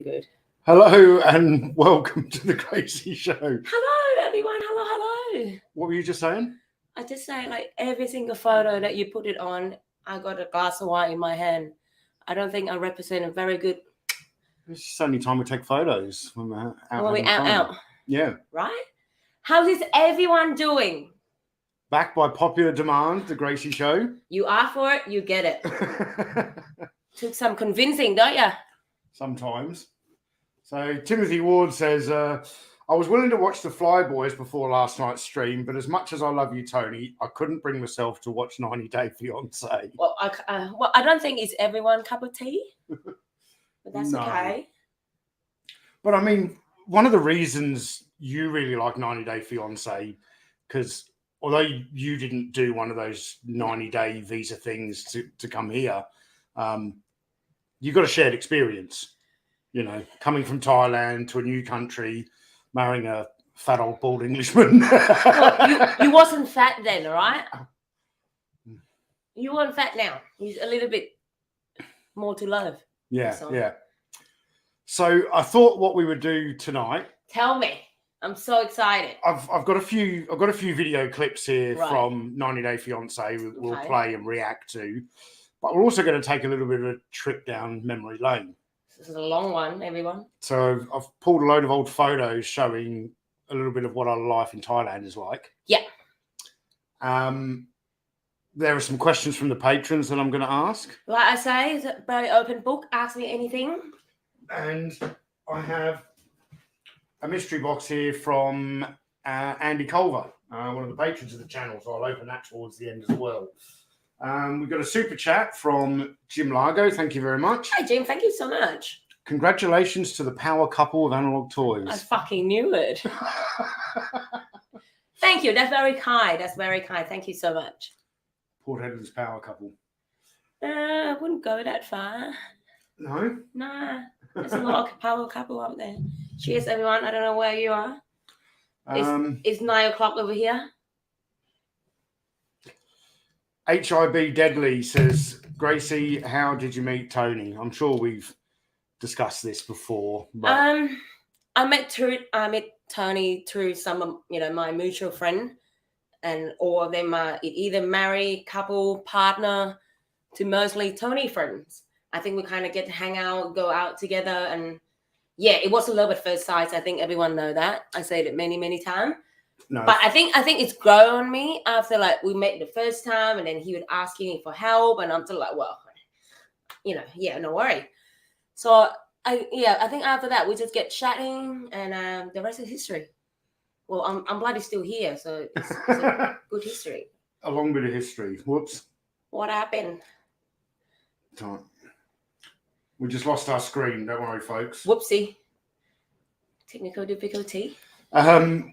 Good. Hello and welcome to the GRACIE Show. Hello, everyone. Hello. What were you just saying? I just say, like, every single photo that you put it on, I got a glass of wine in my hand. I don't think I represent a very good. It's just the only time we take photos when we're out. When we having fun. out. Yeah. Right? How is everyone doing? Back by popular demand, the GRACIE Show. You are for it, you get it. Took some convincing, don't you? Sometimes. So Timothy Ward says, I was willing to watch the Flyboys before last night's stream, but as much as I love you, Tony, I couldn't bring myself to watch 90 Day Fiance. Well, I don't think it's everyone's cup of tea, but that's No. okay. But I mean, one of the reasons you really like 90 Day Fiance, because although you didn't do one of those 90-day visa things to come here, you've got a shared experience. You know, coming from Thailand to a new country, marrying a fat old bald Englishman. Well, you wasn't fat then, all right? You weren't fat now. He's a little bit more to love. Yeah, So. yeah. So I thought what we would do tonight. Tell me, I'm so excited. I've got a few video clips here from 90 Day Fiance. We'll play and react to, but we're also going to take a little bit of a trip down memory lane. This is a long one, everyone. So I've pulled a load of old photos showing a little bit of what our life in Thailand is like. Yeah. There are some questions from the patrons that I'm going to ask. Like I say, it's a very open book. Ask me anything. And I have a mystery box here from Andy Culver, one of the patrons of the channel. So I'll open that towards the end as well. We've got a super chat from Jim Largo. Thank you very much. Hi, Jim. Thank you so much. Congratulations to the power couple of analog toys. I fucking knew it. Thank you. That's very kind. That's very kind. Thank you so much. Port Hedland's power couple. I wouldn't go that far. No? Nah. There's a lot of power couple out there. Cheers, everyone. I don't know where you are. It's 9 o'clock over here. HIB Deadly says, Gracie, how did you meet Tony? I'm sure we've discussed this before. But... I met Tony through some of my mutual friend, and all of them are either married, couple, partner, to mostly Tony friends. I think we kind of get to hang out, go out together, and yeah, it was a love at first sight. I think everyone know that. I said it many, many times. No. But I think it's grown on me after we met the first time, and then he would ask me for help, and I'm still like, well, yeah, no worry. So I think after that we just get chatting, and the rest is history. Well, I'm glad he's still here, so it's a good history. A long bit of history. Whoops. What happened? We just lost our screen. Don't worry, folks. Whoopsie. Technical difficulty.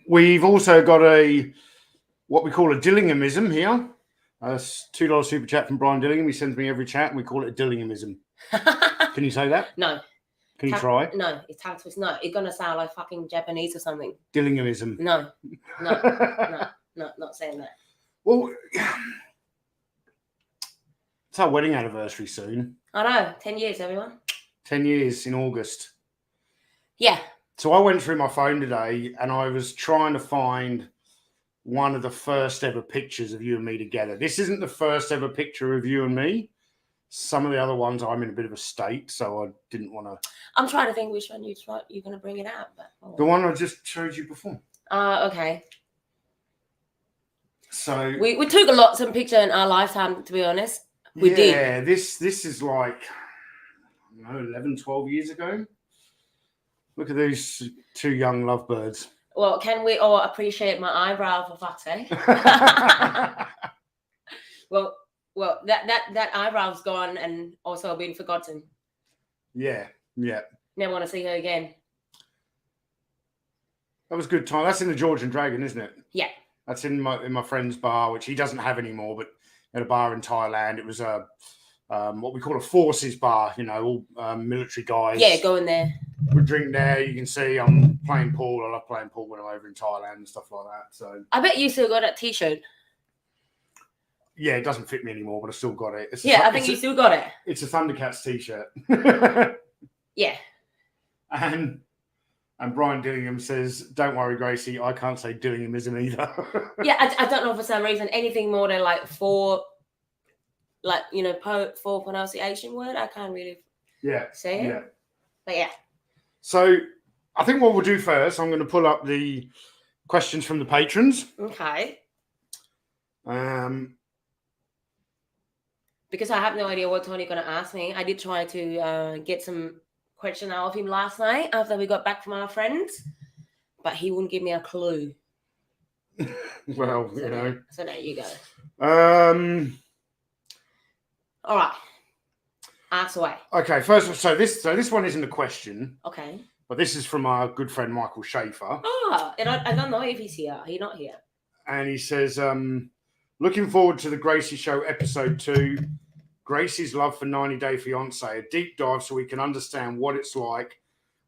We've also got what we call a Dillinghammism here. $2 super chat from Brian Dillingham. He sends me every chat, and we call it a Dillinghammism. Can you say that? No. Can you try? No, it's tongue twist. No, it's gonna sound like fucking Japanese or something. Dillinghammism. No, not saying that. Well, it's our wedding anniversary soon. I know, 10 years, everyone. 10 years in August. Yeah. So I went through my phone today, and I was trying to find one of the first ever pictures of you and me together. This isn't the first ever picture of you and me. Some of the other ones, I'm in a bit of a state, so I didn't want to. I'm trying to think which one you're going to bring it out. But, The one I just showed you before. Okay. So we took some picture in our lifetime, to be honest. We did. Yeah, this is like, I don't know, 11, 12 years ago. Look at these two young lovebirds. Well, can we all appreciate my eyebrow, for fuck's sake? Well, that eyebrow's gone and also been forgotten. Yeah. Never want to see her again. That was a good time. That's in the George and Dragon, isn't it? Yeah. That's in my friend's bar, which he doesn't have anymore, but at a bar in Thailand. It was a what we call a forces bar, all military guys. Yeah, go in there. We drink there. You can see I'm playing pool. I love playing pool when I'm over in Thailand and stuff like that. So I bet you still got that T-shirt. Yeah, it doesn't fit me anymore, but I still got it. I think you still got it. It's a Thundercats T-shirt. Yeah. And Brian Dillingham says, "Don't worry, Gracie. I can't say Dillinghamism either." Yeah, I don't know for some reason anything more than like four, like four pronunciation word. I can't really say it. Yeah. But yeah. So I think what we'll do first, I'm going to pull up the questions from the patrons. Okay. Because I have no idea what Tony's going to ask me. I did try to get some question out of him last night after we got back from our friends, but he wouldn't give me a clue. Well, So there you go. All right. Ask away. Okay, first, so this one isn't a question. Okay. But this is from our good friend Michael Schaefer. And I don't know if he's here. He's not here. And he says, looking forward to the Gracie Show episode 2, Gracie's love for 90 Day Fiance, a deep dive so we can understand what it's like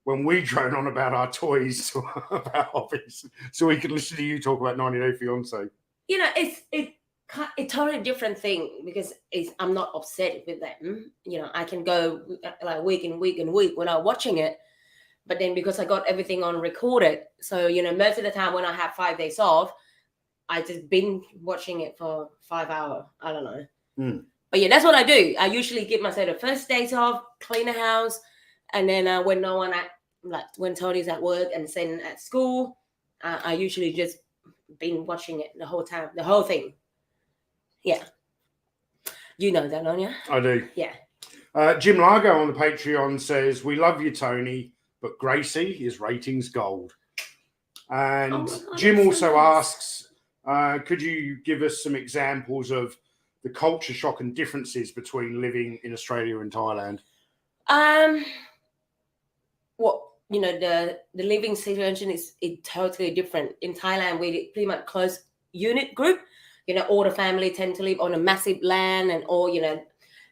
when we drone on about our toys to our hobbies, so we can listen to you talk about 90 Day Fiance. It's a totally different thing because I'm not upset with them. I can go like week and week and week without watching it. But then because I got everything on recorded, so, most of the time when I have 5 days off, I just been watching it for 5 hours. I don't know. But yeah, that's what I do. I usually give myself the first days off, clean the house. And then when no one when Tony's at work and Sen at school, I usually just been watching it the whole time, the whole thing. Yeah. You know that, don't you? I do. Yeah. Jim Largo on the Patreon says, "We love you, Tony, but Gracie is ratings gold." And Jim also asks, could you give us some examples of the culture shock and differences between living in Australia and Thailand? The living situation is totally different. In Thailand, we pretty much close unit group. All the family tend to live on a massive land and all,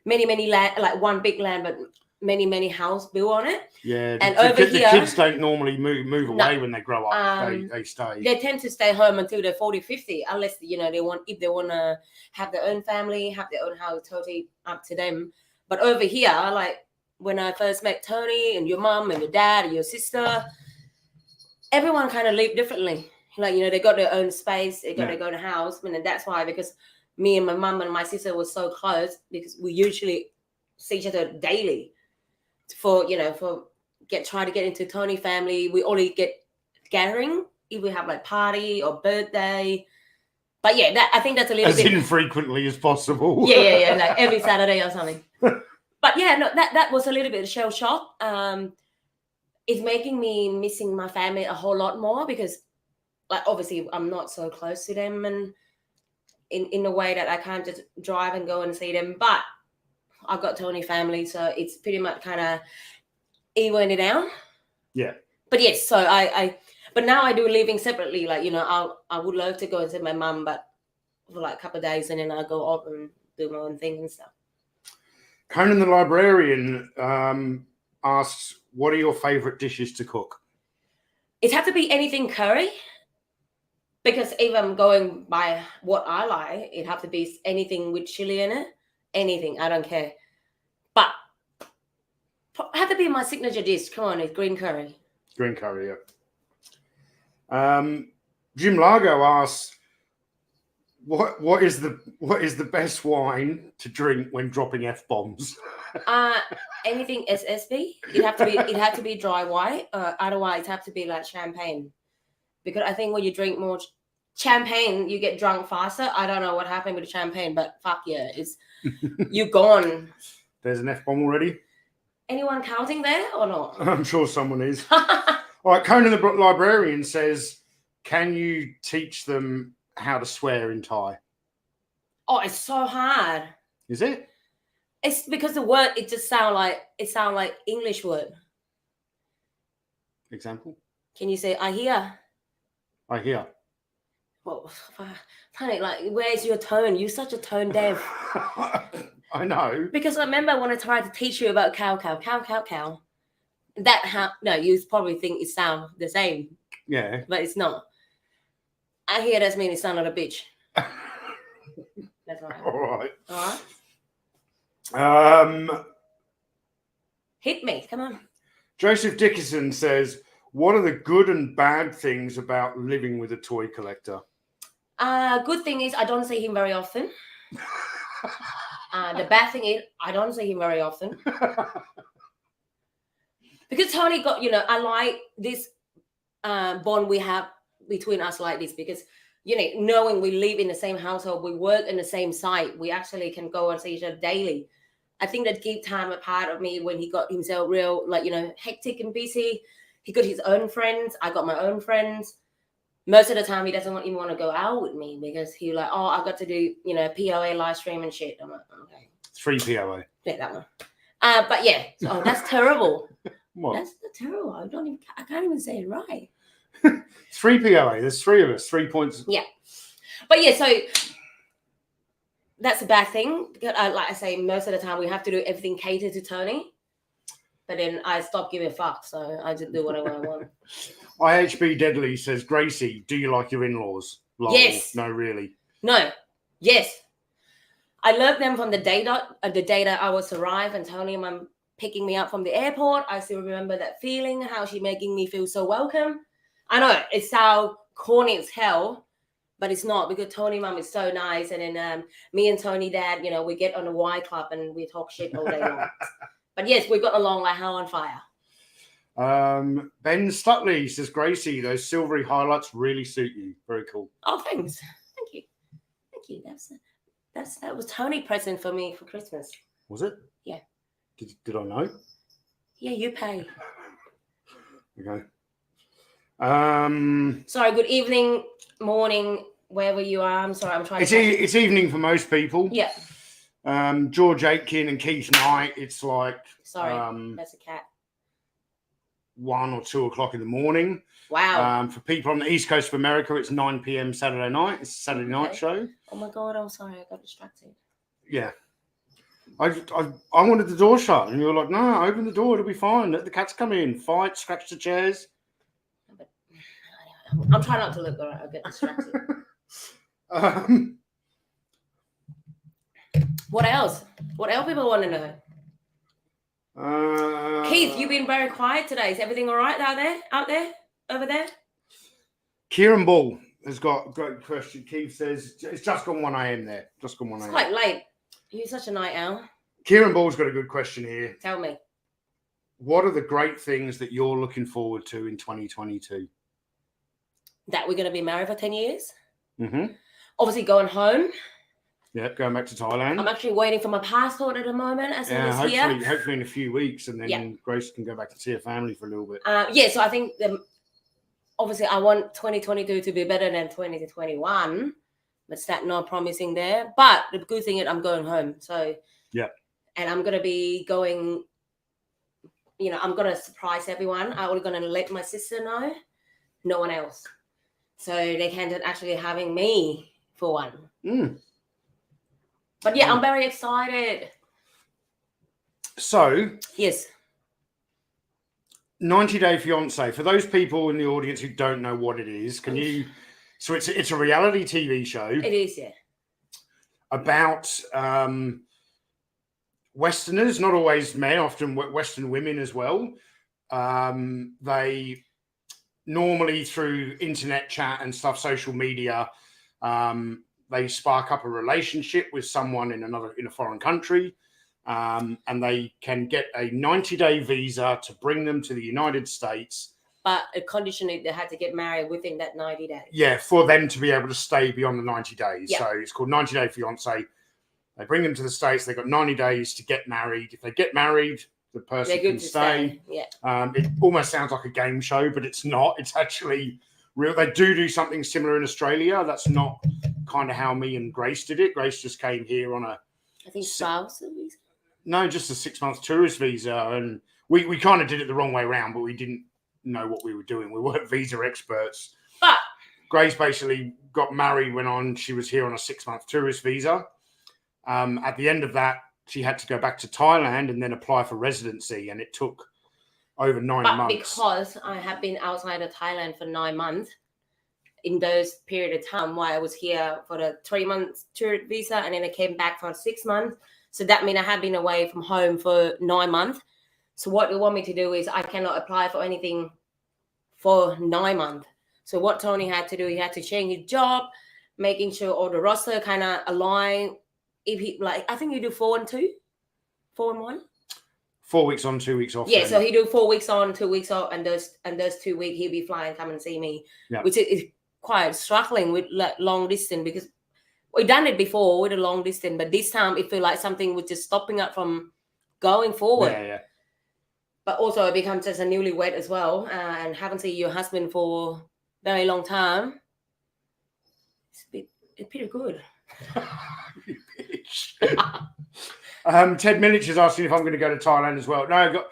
many land, like one big land, but many houses built on it. Yeah, and the kids don't normally move away when they grow up. They stay. They tend to stay home until they're 40, 50, unless they want to have their own family, have their own house, totally up to them. But over here, like when I first met Tony and your mom and your dad and your sister, everyone kind of live differently. Like, they got their own space, they got their own house. And that's why, because me and my mom and my sister were so close, because we usually see each other daily. Try to get into Tony family. We only get gathering if we have like party or birthday. But yeah, I think that's a little bit as infrequently as possible. Yeah, like every Saturday or something. But yeah, no, that was a little bit of shell shock. It's making me missing my family a whole lot more because, like, obviously I'm not so close to them, and in a way that I can't just drive and go and see them. But I've got Tony family, so it's pretty much kind of even it out. Yeah. But yes, so but now I do living separately. Like, I would love to go and see my mum, but for like a couple of days, and then I go off and do my own thing and stuff. Conan the Librarian asks, what are your favorite dishes to cook? It had to be anything curry, because if I'm going by what I like, it have to be anything with chili in it. Anything, I don't care. But it had to be my signature dish. Come on, it's green curry. Green curry, yeah. Jim Largo asks, what is the best wine to drink when dropping F-bombs? Anything SSB. It had to be dry white. Otherwise, it have to be like champagne. Because I think when you drink more champagne, you get drunk faster. I don't know what happened with the champagne, but fuck yeah, it's you're gone. There's an F-bomb already. Anyone counting there or not? I'm sure someone is. All right, Conan the Librarian says, can you teach them how to swear in Thai? Oh, it's so hard. Is it? It's because the word, it just sound like English word. Example? Can you say I hear? I hear. Well, honey, like, where's your tone? You're such a tone deaf. I know. Because I remember when I tried to teach you about cow. You probably think it sounds the same. Yeah. But it's not. I hear that means it sounds like a bitch. That's right. All right. Hit me. Come on. Joseph Dickinson says, what are the good and bad things about living with a toy collector? Good thing is I don't see him very often. The bad thing is I don't see him very often. Because Tony got, I like this bond we have between us like this because, knowing we live in the same household, we work in the same site, we actually can go and see each other daily. I think that give time apart of me when he got himself real, hectic and busy. He got his own friends. I got my own friends. Most of the time, he doesn't even want to go out with me because he like, oh, I got to do, POA live stream and shit. I'm like, okay. 3 POA. Yeah, that one. But yeah, that's terrible. What? That's terrible. I can't even say it right. 3 POA. There's 3 of us. 3 points. Yeah. But yeah, so that's a bad thing. Like I say, most of the time we have to do everything catered to Tony. But then I stopped giving a fuck, so I just do whatever I want. IHB Deadly says, Gracie, do you like your in-laws? Yes. No, really. No. Yes. I love them from the day that I was arrived and Tony and Mum picking me up from the airport. I still remember that feeling, how she making me feel so welcome. I know it sounds corny as hell, but it's not because Tony Mum is so nice. And then me and Tony Dad, we get on a Y Club and we talk shit all day long. But yes, we got along like hell on fire. Ben Stutley says, Gracie, those silvery highlights really suit you. Very cool. Oh, thanks. Thank you. That was Tony present for me for Christmas. Was it? Yeah. Did I know? Yeah, you pay. Okay. Sorry, good evening, morning, wherever you are. I'm sorry, I'm trying it's evening for most people. Yeah. George Aitken and Keith Knight, it's like that's a cat. 1 or 2 o'clock in the morning. Wow. For people on the East Coast of America, it's 9 p.m. Saturday night. It's a Saturday night show. Oh my God, I'm sorry, I got distracted. Yeah. I wanted the door shut, and you were like, no, open the door, it'll be fine. Let the cats come in, fight, scratch the chairs. But I'm trying not to look, all right, I'll get distracted. What else? What else people want to know? Keith, you've been very quiet today. Is everything all right over there? Kieran Ball has got a great question. Keith says, it's just gone 1 a.m. there. Just gone 1 a.m. It's quite late. You're such a night owl. Kieran Ball's got a good question here. Tell me. What are the great things that you're looking forward to in 2022? That we're going to be married for 10 years. Mm-hmm. Obviously going home. Yeah, going back to Thailand. I'm actually waiting for my passport at the moment. Hopefully in a few weeks, and then Grace can go back to see her family for a little bit. So I think obviously I want 2022 to be better than 2021, but it's not promising there. But the good thing is I'm going home. So yeah, and I'm gonna be going. I'm gonna surprise everyone. I'm only gonna let my sister know, no one else, so they can't actually having me for one. Mm. But yeah, I'm very excited. So, yes. 90 Day Fiance. For those people in the audience who don't know what it is, can you... So it's a reality TV show. It is, yeah. About Westerners, not always men, often Western women as well. They normally through internet chat and stuff, social media, they spark up a relationship with someone in a foreign country, and they can get a 90-day visa to bring them to the United States. But a condition is they had to get married within that 90 days. Yeah, for them to be able to stay beyond the 90 days. Yeah. So it's called 90 Day Fiance. They bring them to the States. They've got 90 days to get married. If they get married, the person can stay. Yeah. It almost sounds like a game show, but it's not. It's actually real. They do something similar in Australia. That's not kind of how me and Grace did it. Grace just came here on I think spouse visa. No, just a 6-month tourist visa, and we kind of did it the wrong way around, but we didn't know what we were doing. We weren't visa experts. But Grace basically got married she was here on a 6-month tourist visa. At the end of that, she had to go back to Thailand and then apply for residency, and it took over 9 months. But because I have been outside of Thailand for 9 months, in those period of time while I was here for the 3 months tourist visa, and then I came back for 6 months. So that means I have been away from home for 9 months. So what they want me to do is I cannot apply for anything for 9 months. So what Tony had to do, he had to change his job, making sure all the roster kind of align. If he like, I think you do 4 and 2, 4 and 1. 4 weeks on, 2 weeks off. Yeah, so he do 4 weeks on, 2 weeks off, and those 2 weeks he'll be flying, come and see me, which is quite struggling with like long distance because we've done it before with a long distance, but this time it feel like something was just stopping up from going forward. Yeah. But also it becomes just a newlywed as well, and haven't seen your husband for very long time. It's pretty good. You bitch. Ted Milich is asking if I'm going to go to Thailand as well. No,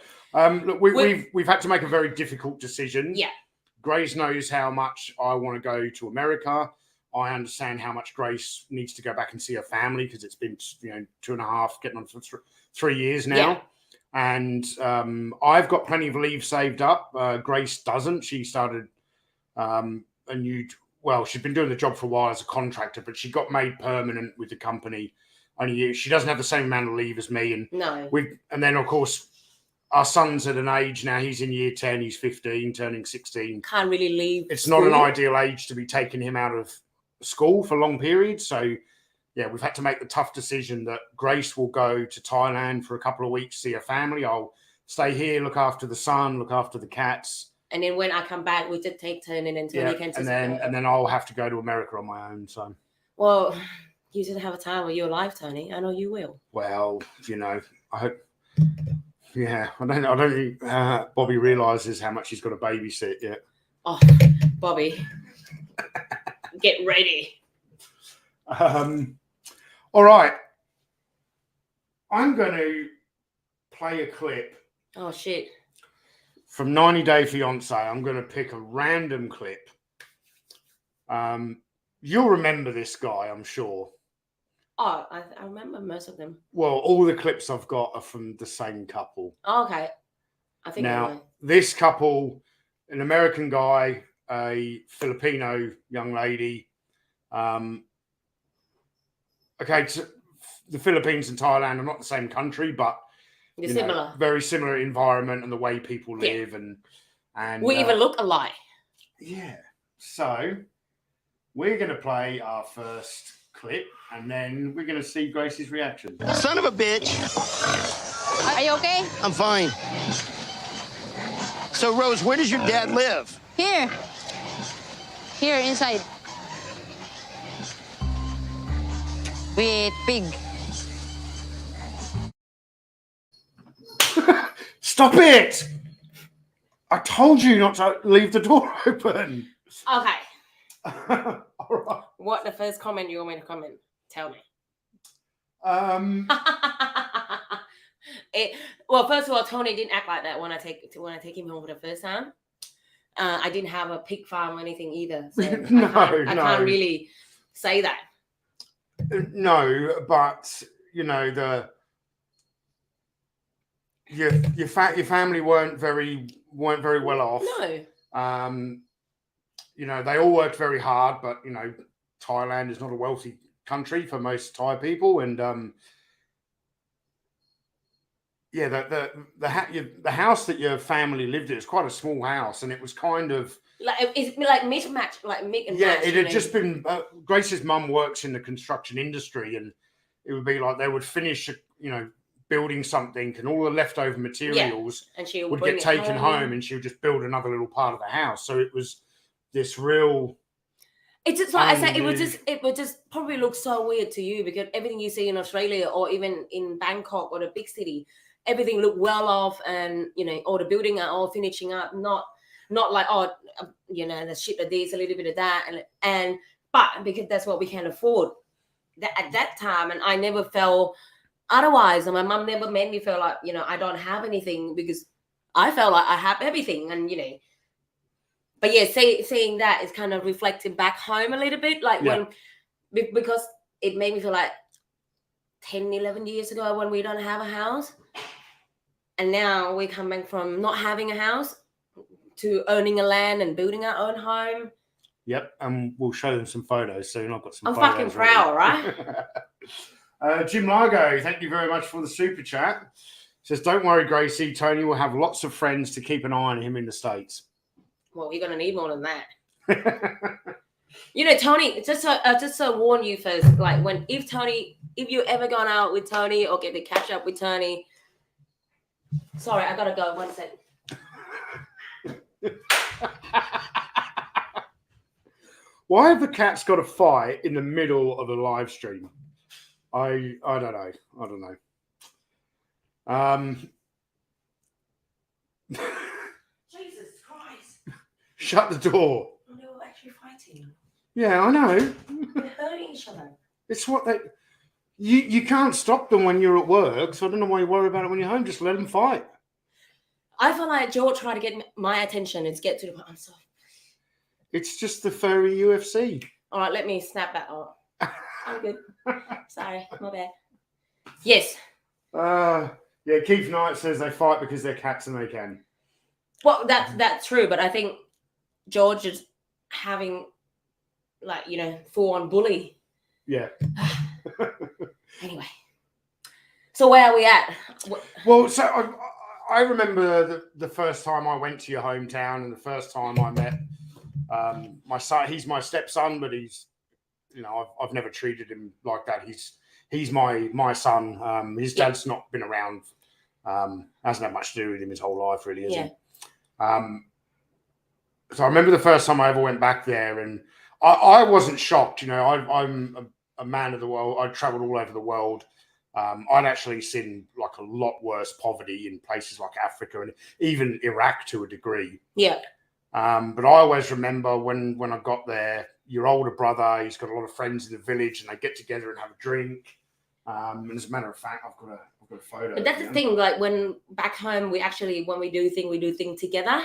look, we've had to make a very difficult decision. Yeah. Grace knows how much I want to go to America. I understand how much Grace needs to go back and see her family because it's been 2.5, getting on for 3 years now. Yeah. And I've got plenty of leave saved up. Grace doesn't. She started she's been doing the job for a while as a contractor, but she got made permanent with the company only a year. She doesn't have the same amount of leave as me. And no. And then, of course, our son's at an age now. He's in year 10. He's 15, turning 16. Can't really leave. It's not an ideal age to be taking him out of school for long periods. So, yeah, we've had to make the tough decision that Grace will go to Thailand for a couple of weeks, see her family. I'll stay here, look after the son, look after the cats. And then when I come back, we just take turning until we can. And then I'll have to go to America on my own. So, well, you should have a time of your life, Tony. I know you will. Well, I hope. Yeah, I don't think Bobby realizes how much he's got to babysit yet. Oh, Bobby, get ready. All right, I'm going to play a clip. Oh shit. From 90 Day Fiance. I'm going to pick a random clip. You'll remember this guy, I'm sure. Oh, I remember most of them. Well, all the clips I've got are from the same couple. Oh, okay. I think now, this couple, an American guy, a Filipino young lady. Okay, the Philippines and Thailand are not the same country, but similar. Very similar environment and the way people live and we even look alike. Yeah. So we're going to play our first clip and then we're going to see Gracie's reaction. Son of a bitch. Are you okay? I'm fine. So, Rose, where does your dad live? Here. Here, inside. With pig. Stop it! I told you not to leave the door open. Okay. All right. What the first comment you want me to comment? Tell me. Well, first of all, Tony didn't act like that when I take him home for the first time. I didn't have a pig farm or anything either. So I can't really say that. No, but your family weren't very well off. No. They all worked very hard, but Thailand is not a wealthy country for most Thai people, and the house that your family lived in is quite a small house, and it was kind of it's like mismatch, like mix and match. It had just been. Grace's mum works in the construction industry, and it would be like they would finish, building something, and all the leftover materials and she would get taken home, and she would just build another little part of the house. So it was this real. It's just like I said, it would just probably look so weird to you because everything you see in Australia or even in Bangkok or the big city, everything look well off, and all the building are all finishing up, not like the shit of this, a little bit of that, but because that's what we can afford at that time, and I never felt otherwise, and my mom never made me feel like I don't have anything because I felt like I have everything, and But yeah, saying that is kind of reflecting back home a little bit, because it made me feel like 10, 11 years ago when we don't have a house, and now we're coming from not having a house to owning a land and building our own home. Yep, and we'll show them some photos soon. I've got some. I'm photos fucking proud, right? Jim Largo, thank you very much for the super chat. Says, don't worry, Gracie. Tony will have lots of friends to keep an eye on him in the States. Well, you're gonna need more than that. You know, Tony. Just to warn you first, like if you ever gone out with Tony or get to catch up with Tony. Sorry, I gotta go. 1 second. Why have the cats got a fight in the middle of a live stream? I don't know. I don't know. Jesus Christ! Shut the door. They were actually fighting. Yeah, I know. They're hurting each other. It's what they. You can't stop them when you're at work, so I don't know why you worry about it when you're home. Just let them fight. I feel like George tried to get my attention and get to the. I'm sorry. It's just the furry UFC. All right, let me snap that off. I'm good. Sorry, my bad. Yes. Yeah, Keith Knight says they fight because they're cats and they can. Well, that's true, but I think George is having, like, you know, full-on bully. Yeah. Anyway, so where are we at? Well, so I remember the first time I went to your hometown and the first time I met my son. He's my stepson, but he's, you know, I've never treated him like that. He's my son. His dad's not been around. Hasn't had much to do with him his whole life, really, has he? So I remember the first time I ever went back there, and I wasn't shocked. You know, I'm a man of the world. I travelled all over the world. I'd actually seen like a lot worse poverty in places like Africa and even Iraq to a degree. Yeah. But I always remember when I got there, your older brother, he's got a lot of friends in the village, and they get together and have a drink. And as a matter of fact, I've got a photo. But that's the thing. Like when back home, when we do things together.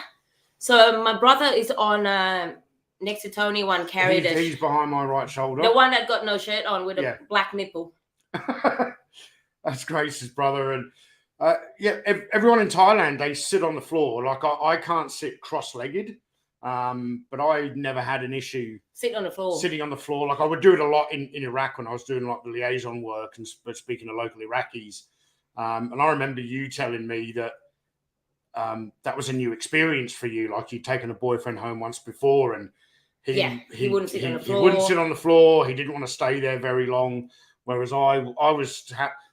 So my brother is on next to Tony. One carried it. He's behind my right shoulder. The one that got no shirt on with a black nipple. That's Grace's brother, and everyone in Thailand, they sit on the floor. Like I can't sit cross-legged, but I never had an issue sitting on the floor. Like I would do it a lot in Iraq when I was doing like the liaison work and speaking to local Iraqis. And I remember you telling me that that was a new experience for you. Like you'd taken a boyfriend home once before, and he wouldn't sit on the floor. He wouldn't sit on the floor. He didn't want to stay there very long. Whereas I was.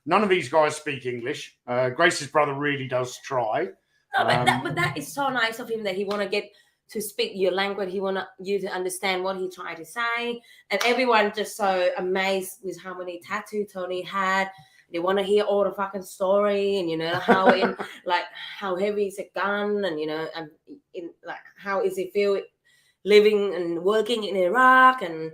None of these guys speak English. Grace's brother really does try. No, but that is so nice of him that he want to get to speak your language. He want you to understand what he tried to say. And everyone just so amazed with how many tattoos Tony had. They want to hear all the fucking story, and you know how how heavy is a gun, and you know, and like how is it feel living and working in Iraq, and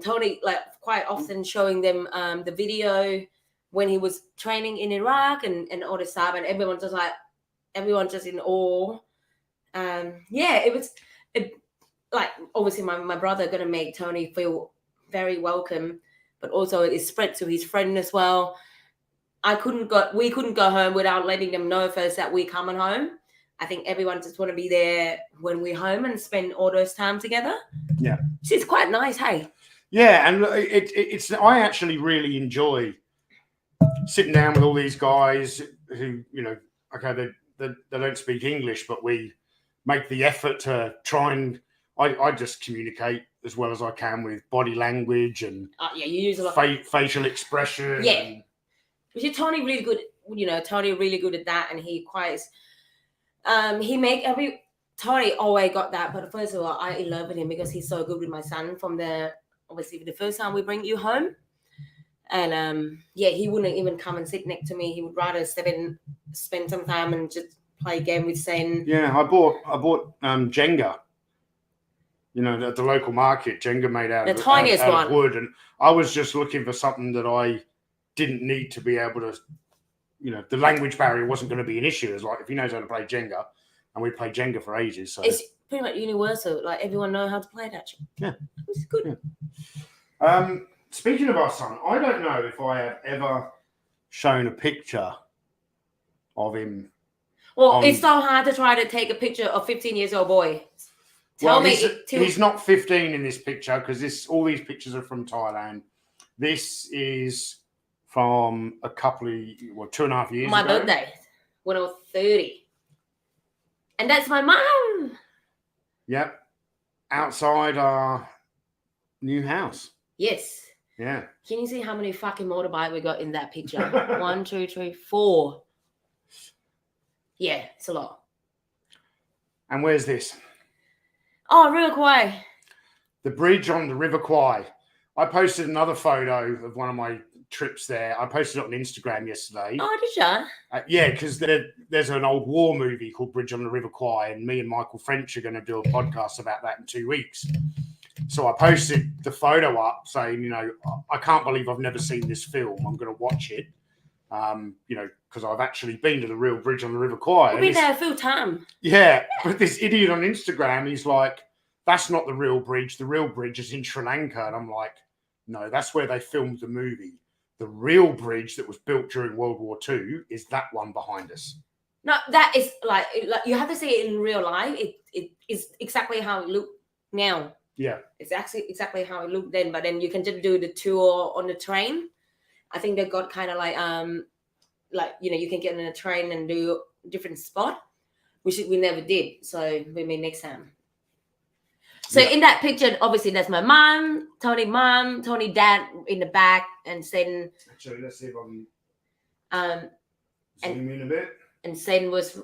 Tony like quite often showing them the video when he was training in Iraq and all this stuff, and everyone just in awe. It was like obviously my brother gonna make Tony feel very welcome, but also it spread to his friend as well. We couldn't go home without letting them know first that we're coming home. I think everyone just want to be there when we're home and spend all those time together. Yeah, it's quite nice, hey. Yeah, and it's I actually really enjoy sitting down with all these guys who, you know, okay, they don't speak English, but we make the effort to try and I just communicate as well as I can with body language and you use a lot facial expression. Yeah, which Tony really good. You know, Tony really good at that, and he quite he make Tony always got that. But first of all, I love him because he's so good with my son from obviously the first time we bring you home. And he wouldn't even come and sit next to me. He would rather spend some time and just play a game with Sen. Yeah, I bought Jenga. You know, at the local market, Jenga made out of wood, and I was just looking for something that I didn't need to be able to. You know, the language barrier wasn't going to be an issue. It's like if he knows how to play Jenga, and we played Jenga for ages. So it's pretty much universal. Like everyone knows how to play that shit. Yeah, it's good. Yeah. Speaking of our son, I don't know if I have ever shown a picture of him. Well, it's so hard to try to take a picture of 15-year-old boy. He's not 15 in this picture because all these pictures are from Thailand. This is from a couple of 2.5 years My ago. birthday when I was 30. And that's my mum. Yep. Outside our new house. Yes. Yeah. Can you see how many fucking motorbike we got in that picture? 1, 2, 3, 4. Yeah, it's a lot. And where's this? Oh, real quick. The bridge on the River Kwai. I posted another photo of one of my trips there. I posted it on Instagram yesterday. Oh, did ya? Yeah, because there's an old war movie called Bridge on the River Kwai, and me and Michael French are going to do a podcast about that in 2 weeks. So I posted the photo up saying, I can't believe I've never seen this film. I'm going to watch it, because I've actually been to the real bridge on the River Kwai. We've been there a few times. Yeah, but this idiot on Instagram, he's like, that's not the real bridge. The real bridge is in Sri Lanka. And I'm like, no, that's where they filmed the movie. The real bridge that was built during World War II is that one behind us. No, that is like you have to see it in real life. It is exactly how it looked now. Yeah. It's actually exactly how it looked then, but then you can just do the tour on the train. I think they got kind of you can get on a train and do different spot, which we never did. So maybe next time. So in that picture, obviously that's my mom, Tony dad in the back, and Sen. Actually, let's see if I can zoom in a bit. And Sen was.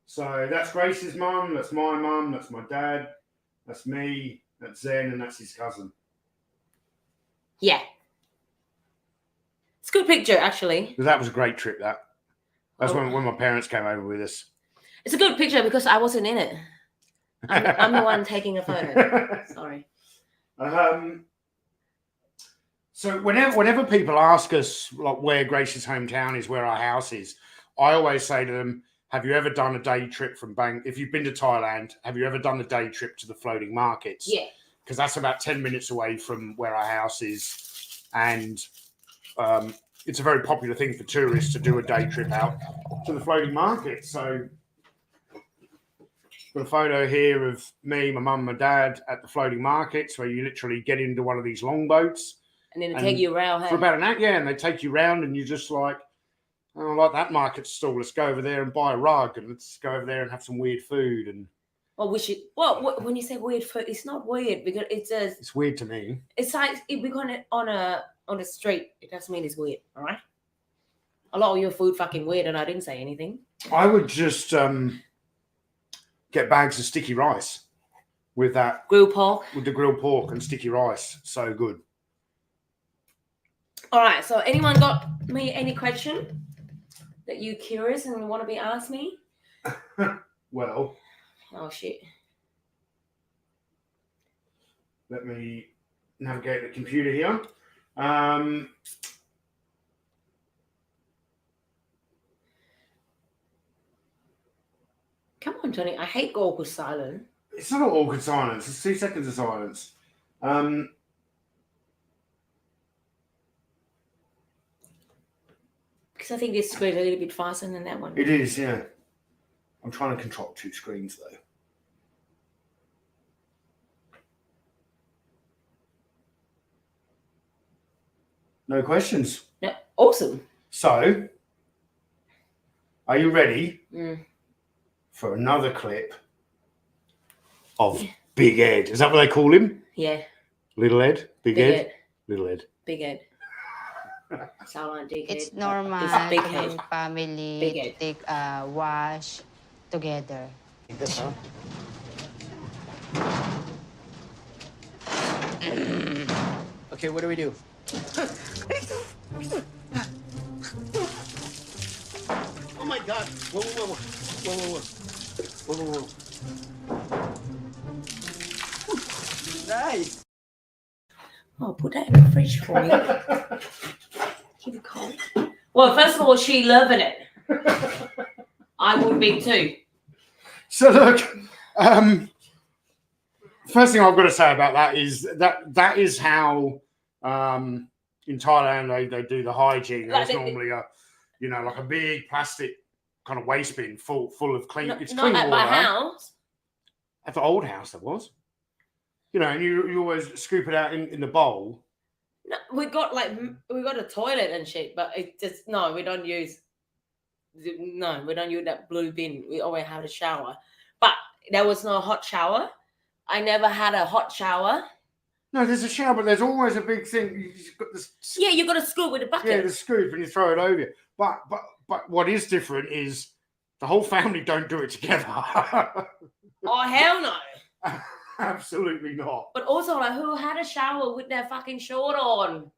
So that's Grace's mum, that's my mum, that's my dad, that's me, that's Zen, and that's his cousin. Yeah. It's a good picture, actually. That was a great trip, That's when my parents came over with us. It's a good picture because I wasn't in it. I'm the one taking a photo. Sorry. So whenever people ask us like where Gracie's hometown is, where our house is, I always say to them, have you ever done a day trip from if you've been to Thailand, have you ever done a day trip to the floating markets? Yeah. Because that's about 10 minutes away from where our house is. And it's a very popular thing for tourists to do a day trip out to the floating market. So got a photo here of me, my mum, my dad at the floating markets, where you literally get into one of these longboats. And then they take you around. For about an hour, yeah, and they take you around and you're just like, oh, I like that market stall. Let's go over there and buy a rug, and let's go over there and have some weird food. And well, we should. Well, when you say weird food, it's not weird because it's weird to me. It's like if we're going on a street, it doesn't mean it's weird. All right. A lot of your food fucking weird, and I didn't say anything. I would just get bags of sticky rice with that grilled pork. With the grilled pork and sticky rice, so good. All right. So, anyone got me any question that you curious and want to be asked me? Well. Oh shit. Let me navigate the computer here. Come on, Johnny. I hate awkward silence. It's not awkward silence. It's 2 seconds of silence. Because I think this screen is a little bit faster than that one. It is, yeah. I'm trying to control 2 screens, though. No questions. No, awesome. So, are you ready for another clip of Big Ed? Is that what they call him? Yeah. Little Ed? Big Ed? Little Ed. Big Ed. Sound like Big Ed. It's normal It's Big in Ed. family Big Ed. to take a wash together. Yes, huh? Okay, what do we do? Oh my God! Whoa, whoa, whoa, whoa, whoa, whoa, whoa, whoa, whoa. Nice. Oh, put that in the fridge for me. Keep it cold. Well, first of all, she loving it. I would be too. So look, first thing I've got to say about that is that is how in Thailand they do the hygiene. There's normally like a big plastic kind of waste bin full of clean. It's not clean at water. my house. At the old house there was. And you always scoop it out in the bowl. No, we got a toilet and shit, but it just no, we don't use that blue bin. We always have a shower, but there was no hot shower. I never had a hot shower. No, there's a shower, but there's always a big thing. You've got this. Yeah, you got to scoop with a bucket. Yeah, the scoop, and you throw it over you. But what is different is the whole family don't do it together. Oh hell no! Absolutely not. But also, like, who had a shower with their fucking short on?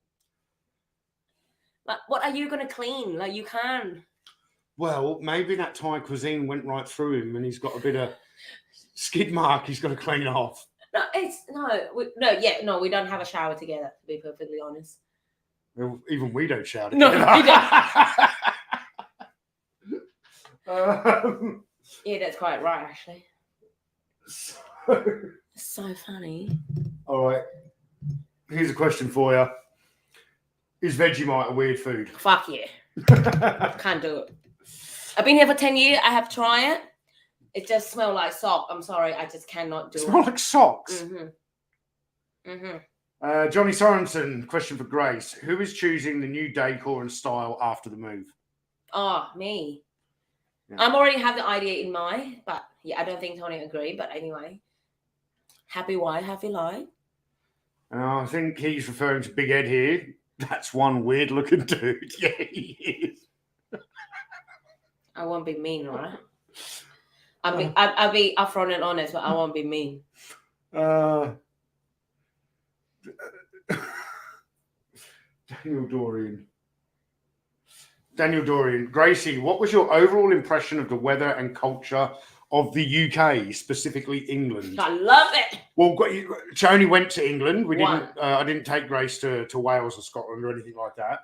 Like, what are you gonna clean? Like, you can't. Well, maybe that Thai cuisine went right through him, and he's got a bit of skid mark he's got to clean off. No, we don't have a shower together, to be perfectly honest. Well, even we don't shower No, together. we don't. Yeah, that's quite right, actually. So funny. All right. Here's a question for you. Is Vegemite a weird food? Fuck yeah. Can't do it. I've been here for 10 years. I have tried it. It just smells like sock. I'm sorry. I just cannot do it. Smell like socks. Mm-hmm. Johnny Sorensen, question for Grace. Who is choosing the new decor and style after the move? Oh, me. Yeah. I'm already have the idea in mind, but yeah, I don't think Tony agree. But anyway, happy wife, happy life. I think he's referring to Big Ed here. That's one weird looking dude. Yeah, he is. I won't be mean, right? I'll be upfront and honest, but I won't be mean. Daniel Dorian. Gracie, what was your overall impression of the weather and culture of the UK, specifically England? I love it. Well, she only went to England. We One. didn't. I didn't take Grace to Wales or Scotland or anything like that.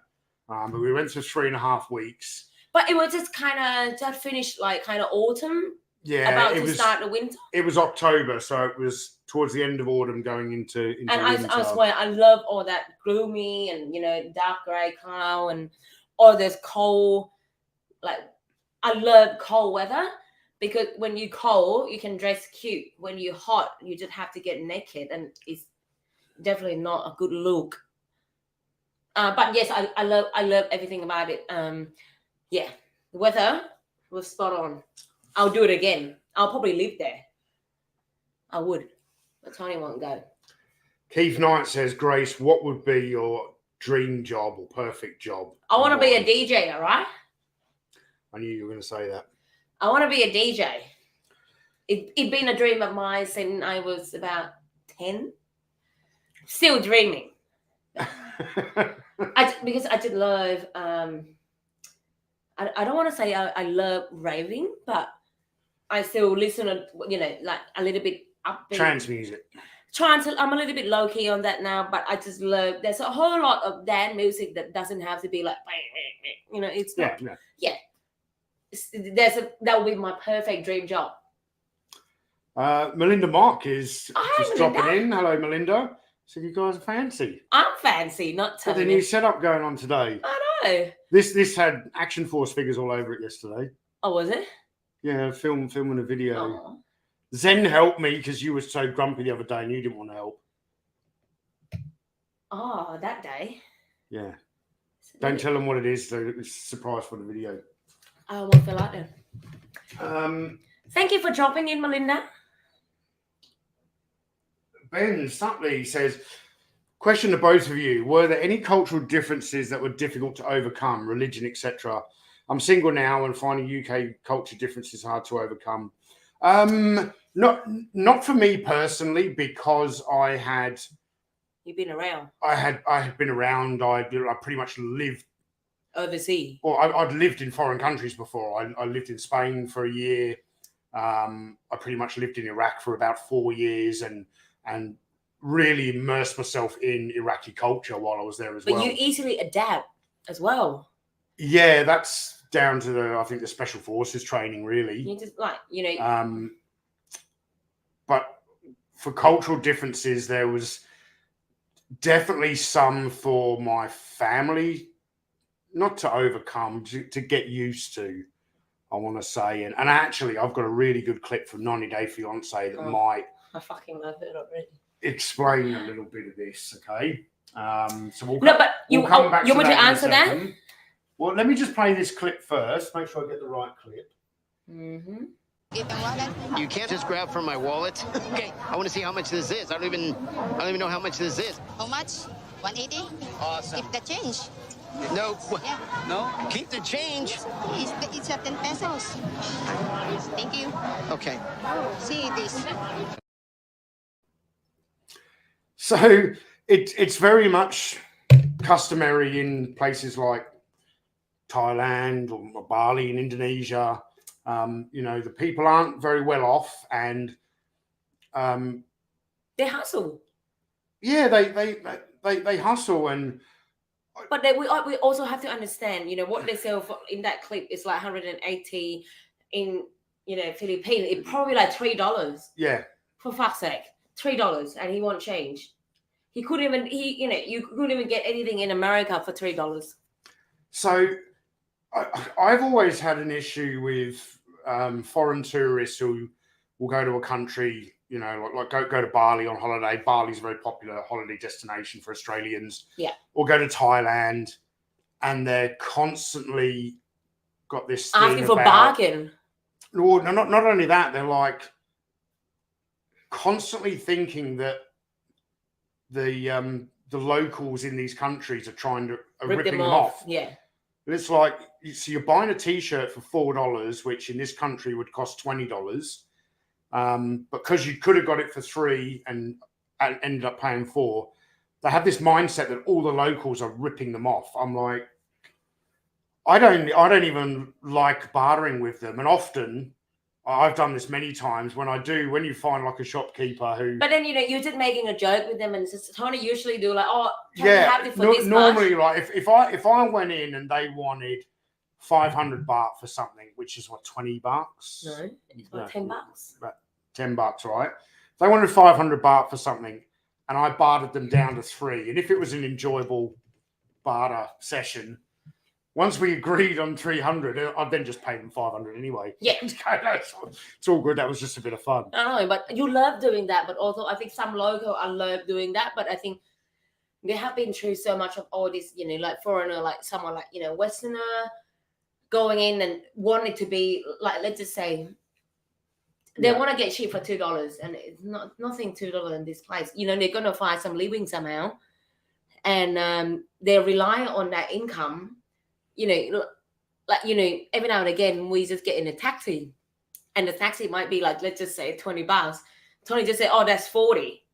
But we went for 3.5 weeks. But it was just kind of just finished like kind of autumn. Yeah, about to start the winter. It was October, so it was towards the end of autumn, going into and winter. I swear, I love all that gloomy and dark grey cloud and all this cold. Like, I love cold weather because when you cold, you can dress cute. When you're hot, you just have to get naked, and it's definitely not a good look. But yes, I love everything about it. Yeah, the weather was spot on. I'll do it again. I'll probably live there. I would, but Tony won't go. Keith Knight says, Grace, what would be your dream job or perfect job? I want to be a DJ, all right? I knew you were going to say that. I want to be a DJ. It's been a dream of mine since I was about 10. Still dreaming. Because I did love, I don't want to say I love raving, but I still listen to, like a little bit upbeat. Trance music. I'm a little bit low key on that now, but I just love, there's a whole lot of dance music that doesn't have to be like, it's not. Yeah. That would be my perfect dream job. Melinda Mock is just Melinda. dropping in. Hello, Melinda. So you guys are fancy. I'm fancy, not Tony. The new setup going on today. I know. This had Action Force figures all over it yesterday. Oh, was it? Yeah, filming a video. Oh. Zen helped me because you were so grumpy the other day and you didn't want to help. Oh, that day. Yeah. Don't tell them what it is. So it's a surprise for the video. I won't feel like that. Thank you for dropping in, Melinda. Ben Sutley says, question to both of you. Were there any cultural differences that were difficult to overcome, religion, etc.? I'm single now and finding UK culture differences hard to overcome. Not for me personally, because I had... You've been around. I had been around. I pretty much lived... Overseas? Well, I'd lived in foreign countries before. I lived in Spain for a year. I pretty much lived in Iraq for about 4 years and really immersed myself in Iraqi culture while I was there as well. But you easily adapt as well. Yeah, that's down to the Special Forces training, really. You just But for cultural differences, there was definitely some for my family, not to overcome, to get used to, I want to say. And actually, I've got a really good clip from 90 Day Fiance that might... I fucking love it already. Explain a little bit of this, okay? So we'll No, but we'll come back you to want to that in a answer that? second. Well, let me just play this clip first. Make sure I get the right clip. Mm-hmm. You can't just grab from my wallet. Okay, I want to see how much this is. I don't even know how much this is. How much? 180? Awesome. Keep the change. No. Yeah. No. Keep the change. It's at 10 pesos. Thank you. Okay. See this. So it's very much customary in places like Thailand or Bali in Indonesia. The people aren't very well off, and They hustle. yeah, they hustle, and But we also have to understand, what they sell for in that clip is like 180 in, Philippines. It's probably like $3. yeah. For fuck's sake, $3, and he won't change. He couldn't even you couldn't even get anything in America for $3. So I've always had an issue with foreign tourists who will go to a country, like go to Bali on holiday. Bali's a very popular holiday destination for Australians. Yeah. Or go to Thailand, and they're constantly got this thing Asking for about, bargain. No, not only that, they're like constantly thinking that the locals in these countries are ripping them off. Yeah. And it's like, so you're buying a T-shirt for $4, which in this country would cost $20, but because you could have got it for $3 and ended up paying $4, they have this mindset that all the locals are ripping them off. I'm like, I don't even like bartering with them, and often I've done this many times when you find like a shopkeeper who. But then you're just making a joke with them, and Tony usually do like, oh, can Yeah, we have it for this normally, much? like if I went in and they wanted 500 baht for something, which is what, $20? No, it's about $10. About $10, right? If they wanted 500 baht for something, and I bartered them down to 3, and if it was an enjoyable barter session, once we agreed on 300, I'd then just pay them 500 anyway. Yeah. It's all good. That was just a bit of fun. I know, but you love doing that. But also, I think some local I love doing that. But I think they have been through so much of all this, like foreigner, like someone like, Westerner going in and wanting to be like, let's just say, they want to get shit for $2, and it's nothing $2 in this place. They're gonna find some living somehow, and they rely on that income. Every now and again we just get in a taxi, and the taxi might be like, let's just say $20. Tony just said, oh, that's 40.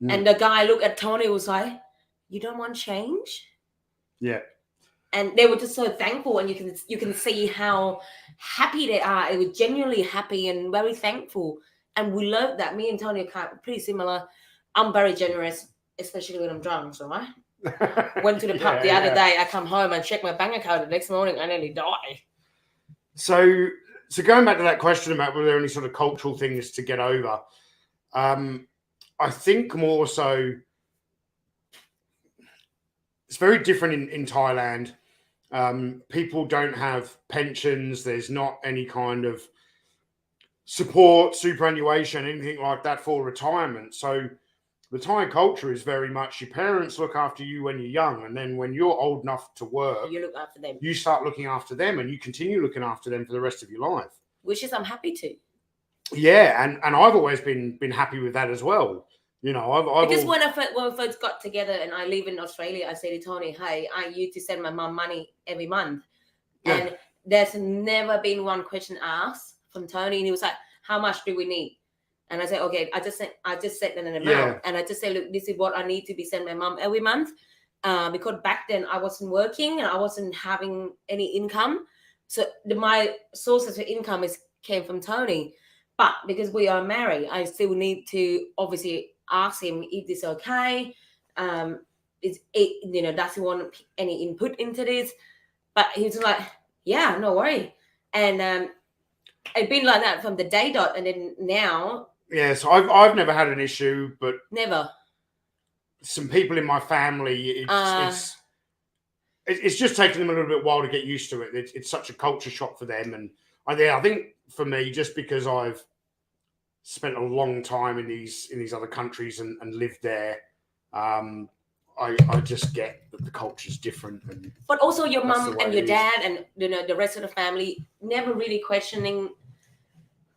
And the guy looked at Tony and was like, you don't want change? Yeah. And they were just so thankful, and you can see how happy they are. It was genuinely happy and very thankful, and we love that. Me and Tony are pretty similar. I'm very generous, especially when I'm drunk, so right? Went to the pub the other day. I come home and check my bank account the next morning. I nearly die. So going back to that question about were there any sort of cultural things to get over, I think more so it's very different in Thailand. People don't have pensions. There's not any kind of support, superannuation, anything like that for retirement. So the Thai culture is very much your parents look after you when you're young, and then when you're old enough to work, You look after them, you start looking after them, and you continue looking after them for the rest of your life. which is I'm happy to. Yeah, and I've always been happy with that as well. Because when we first got together and I live in Australia, I say to Tony, hey, I used to send my mum money every month. Yeah. And there's never been one question asked from Tony. And he was like, how much do we need? And I said, okay, I just set an amount. Yeah. And I just say, look, this is what I need to be sent my mum every month. Because back then I wasn't working and I wasn't having any income. So my sources of income came from Tony. But because we are married, I still need to obviously ask him if this is okay. Does he want any input into this? But he's like, yeah, no worry. And it's been like that from the day dot, and then now. Yeah, so I've never had an issue, but Never. Some people in my family, it's just taken them a little bit while to get used to it. It's such a culture shock for them, and I think for me, just because I've spent a long time in these other countries and lived there, I just get that the culture's different. But also your That's mum the way and your it is. dad and the rest of the family never really questioning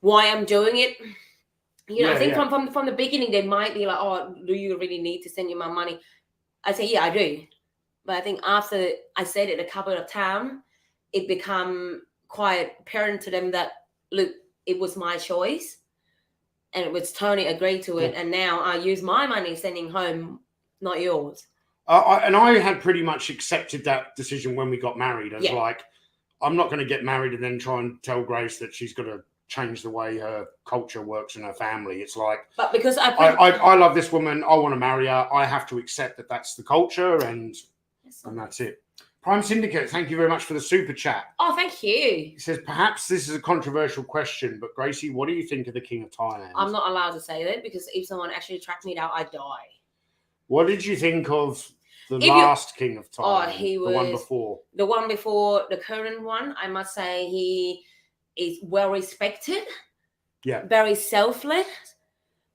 why I'm doing it. I think from the beginning they might be like, oh, do you really need to send your mum money? I say, yeah, I do. But I think after I said it a couple of times, it become quite apparent to them that, look, it was my choice. And it was Tony agreed to it. And now I use my money sending home, not yours. I had pretty much accepted that decision when we got married. I was like, I'm not going to get married and then try and tell Grace that she's got to change the way her culture works in her family. It's like, but because I love this woman, I want to marry her. I have to accept that that's the culture, and that's it. Prime Syndicate, thank you very much for the super chat. Oh, thank you. He says, perhaps this is a controversial question, but Gracie, what do you think of the King of Thailand? I'm not allowed to say that because if someone actually tracked me down, I die. What did you think of the last King of Thailand? Oh, he was the one before. The one before the current one. I must say he is well respected. Yeah. Very selfless.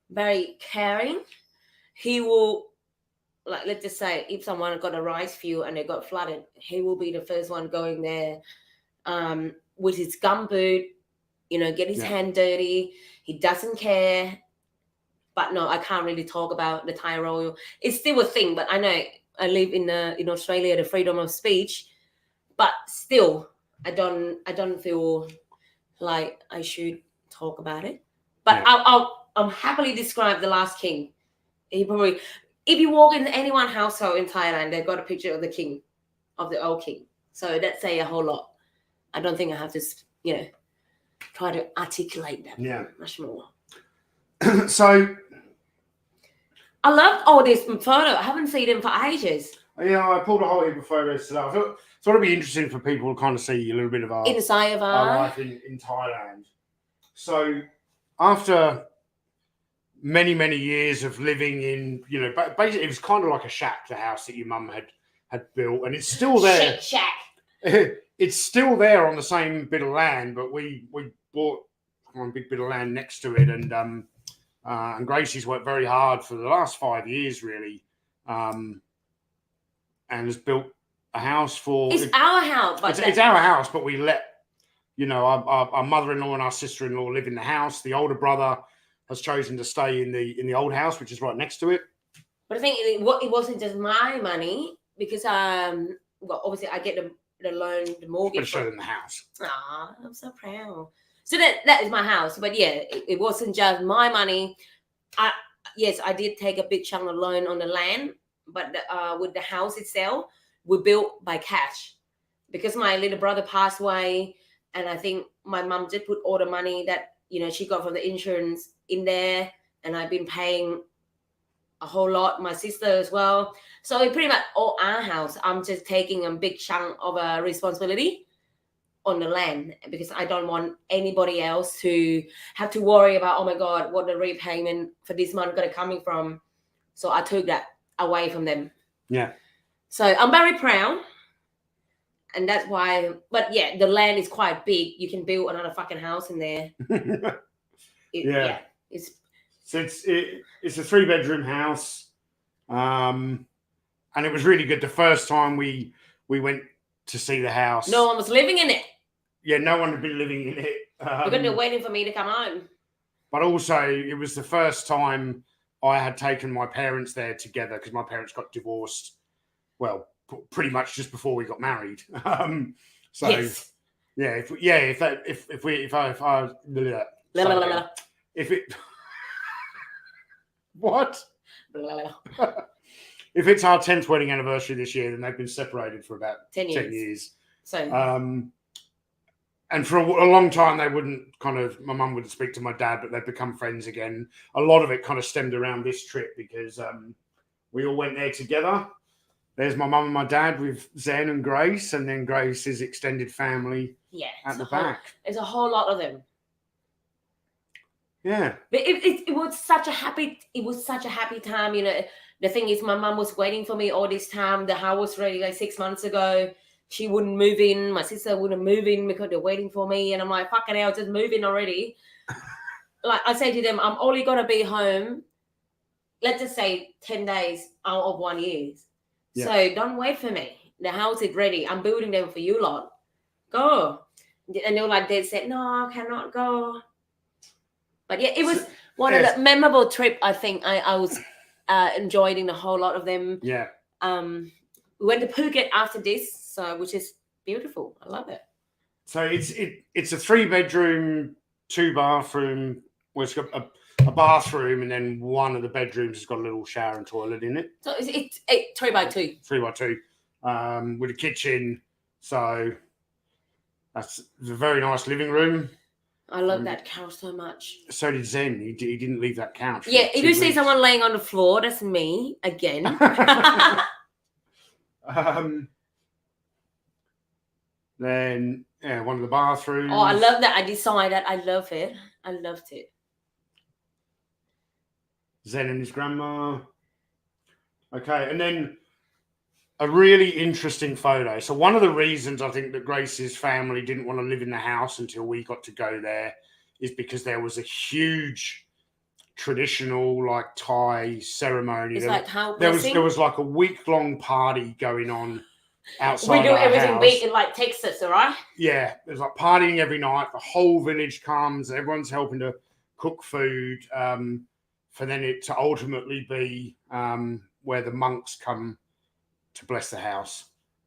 Very caring. He will, like, let's just say, if someone got a rice field and they got flooded, he will be the first one going there with his gumboot, get his hand dirty. He doesn't care. But no, I can't really talk about the Thai royal. It's still a thing, but I know I live in Australia, the freedom of speech. But still, I don't feel like I should talk about it. But I'll happily describe the last king. He probably, if you walk into anyone's household in Thailand, they've got a picture of the king, of the old king. So that say a whole lot. I don't think I have to, try to articulate that much more. So I love all this photo. I haven't seen them for ages. Yeah, I pulled a whole heap of photos today. I thought it'd be interesting for people to kind of see a little bit of our inside of our life in Thailand. So after many, many years of living in, basically it was kind of like a shack, the house that your mum had built, and it's still there. Shack. It's still there on the same bit of land, but we bought one big bit of land next to it, and Gracie's worked very hard for the last 5 years, really, and has built a house for. It's our house, but it's our house, but we let our mother-in-law and our sister-in-law live in the house. The older brother has chosen to stay in the old house, which is right next to it. But I think it wasn't just my money because obviously I get the loan, the mortgage. But show them the house. Ah, I'm so proud. So that is my house. But yeah, it wasn't just my money. Yes, I did take a big chunk of loan on the land, but with the house itself, we built by cash because my little brother passed away, and I think my mum did put all the money that she got from the insurance in there, and I've been paying a whole lot. My sister as well. So it pretty much all our house. I'm just taking a big chunk of a responsibility on the land because I don't want anybody else to have to worry about, oh my God, what the repayment for this month going to coming from. So I took that away from them. Yeah. So I'm very proud. And that's why, but yeah, the land is quite big. You can build another fucking house in there. It's a 3-bedroom house. And it was really good. The first time we went to see the house. No one was living in it. Yeah, no one had been living in it. Because they're waiting for me to come home. But also, it was the first time I had taken my parents there together because my parents got divorced, well, pretty much just before we got married. So, yes. If what? If it's our 10th wedding anniversary this year, then they've been separated for about 10 years. So, and for a long time, they wouldn't my mum wouldn't speak to my dad, but they'd become friends again. A lot of it kind of stemmed around this trip because we all went there together. There's my mum and my dad with Zen and Grace, and then Grace's extended family at the back. There's a whole lot of them. Yeah. But it was such a happy time, The thing is, my mum was waiting for me all this time. The house was ready like 6 months ago. She wouldn't move in. My sister wouldn't move in because they're waiting for me. And I'm like, fucking hell, just move in already. Like I say to them, I'm only going to be home, let's just say 10 days out of 1 year. Yeah. So don't wait for me. The house is ready. I'm building them for you lot. Go. And they were like, they said, no, I cannot go. But yeah, it was one of the memorable trip. I think I was enjoying the whole lot of them. Yeah. We went to Phuket after this, so which is beautiful. I love it. So it's a 3-bedroom, 2-bathroom. Well, it's got a bathroom, and then one of the bedrooms has got a little shower and toilet in it. So it's 3x2. 3x2, with a kitchen. So that's a very nice living room. I love that couch so much. So did Zen. He didn't leave that couch. For Yeah, if you 2 see weeks. someone laying on the floor, that's me again. Then one of the bathrooms. Oh, I love that. I decided I love it. I loved it. Zen and his grandma. Okay, and then a really interesting photo. So one of the reasons I think that Gracie's family didn't want to live in the house until we got to go there is because there was a huge traditional like Thai ceremony. It's like how there was like a week-long party going on outside. We do our everything house. big in like Texas, all right? Yeah, there's like partying every night. The whole village comes. Everyone's helping to cook food for then it to ultimately be where the monks come to bless the house.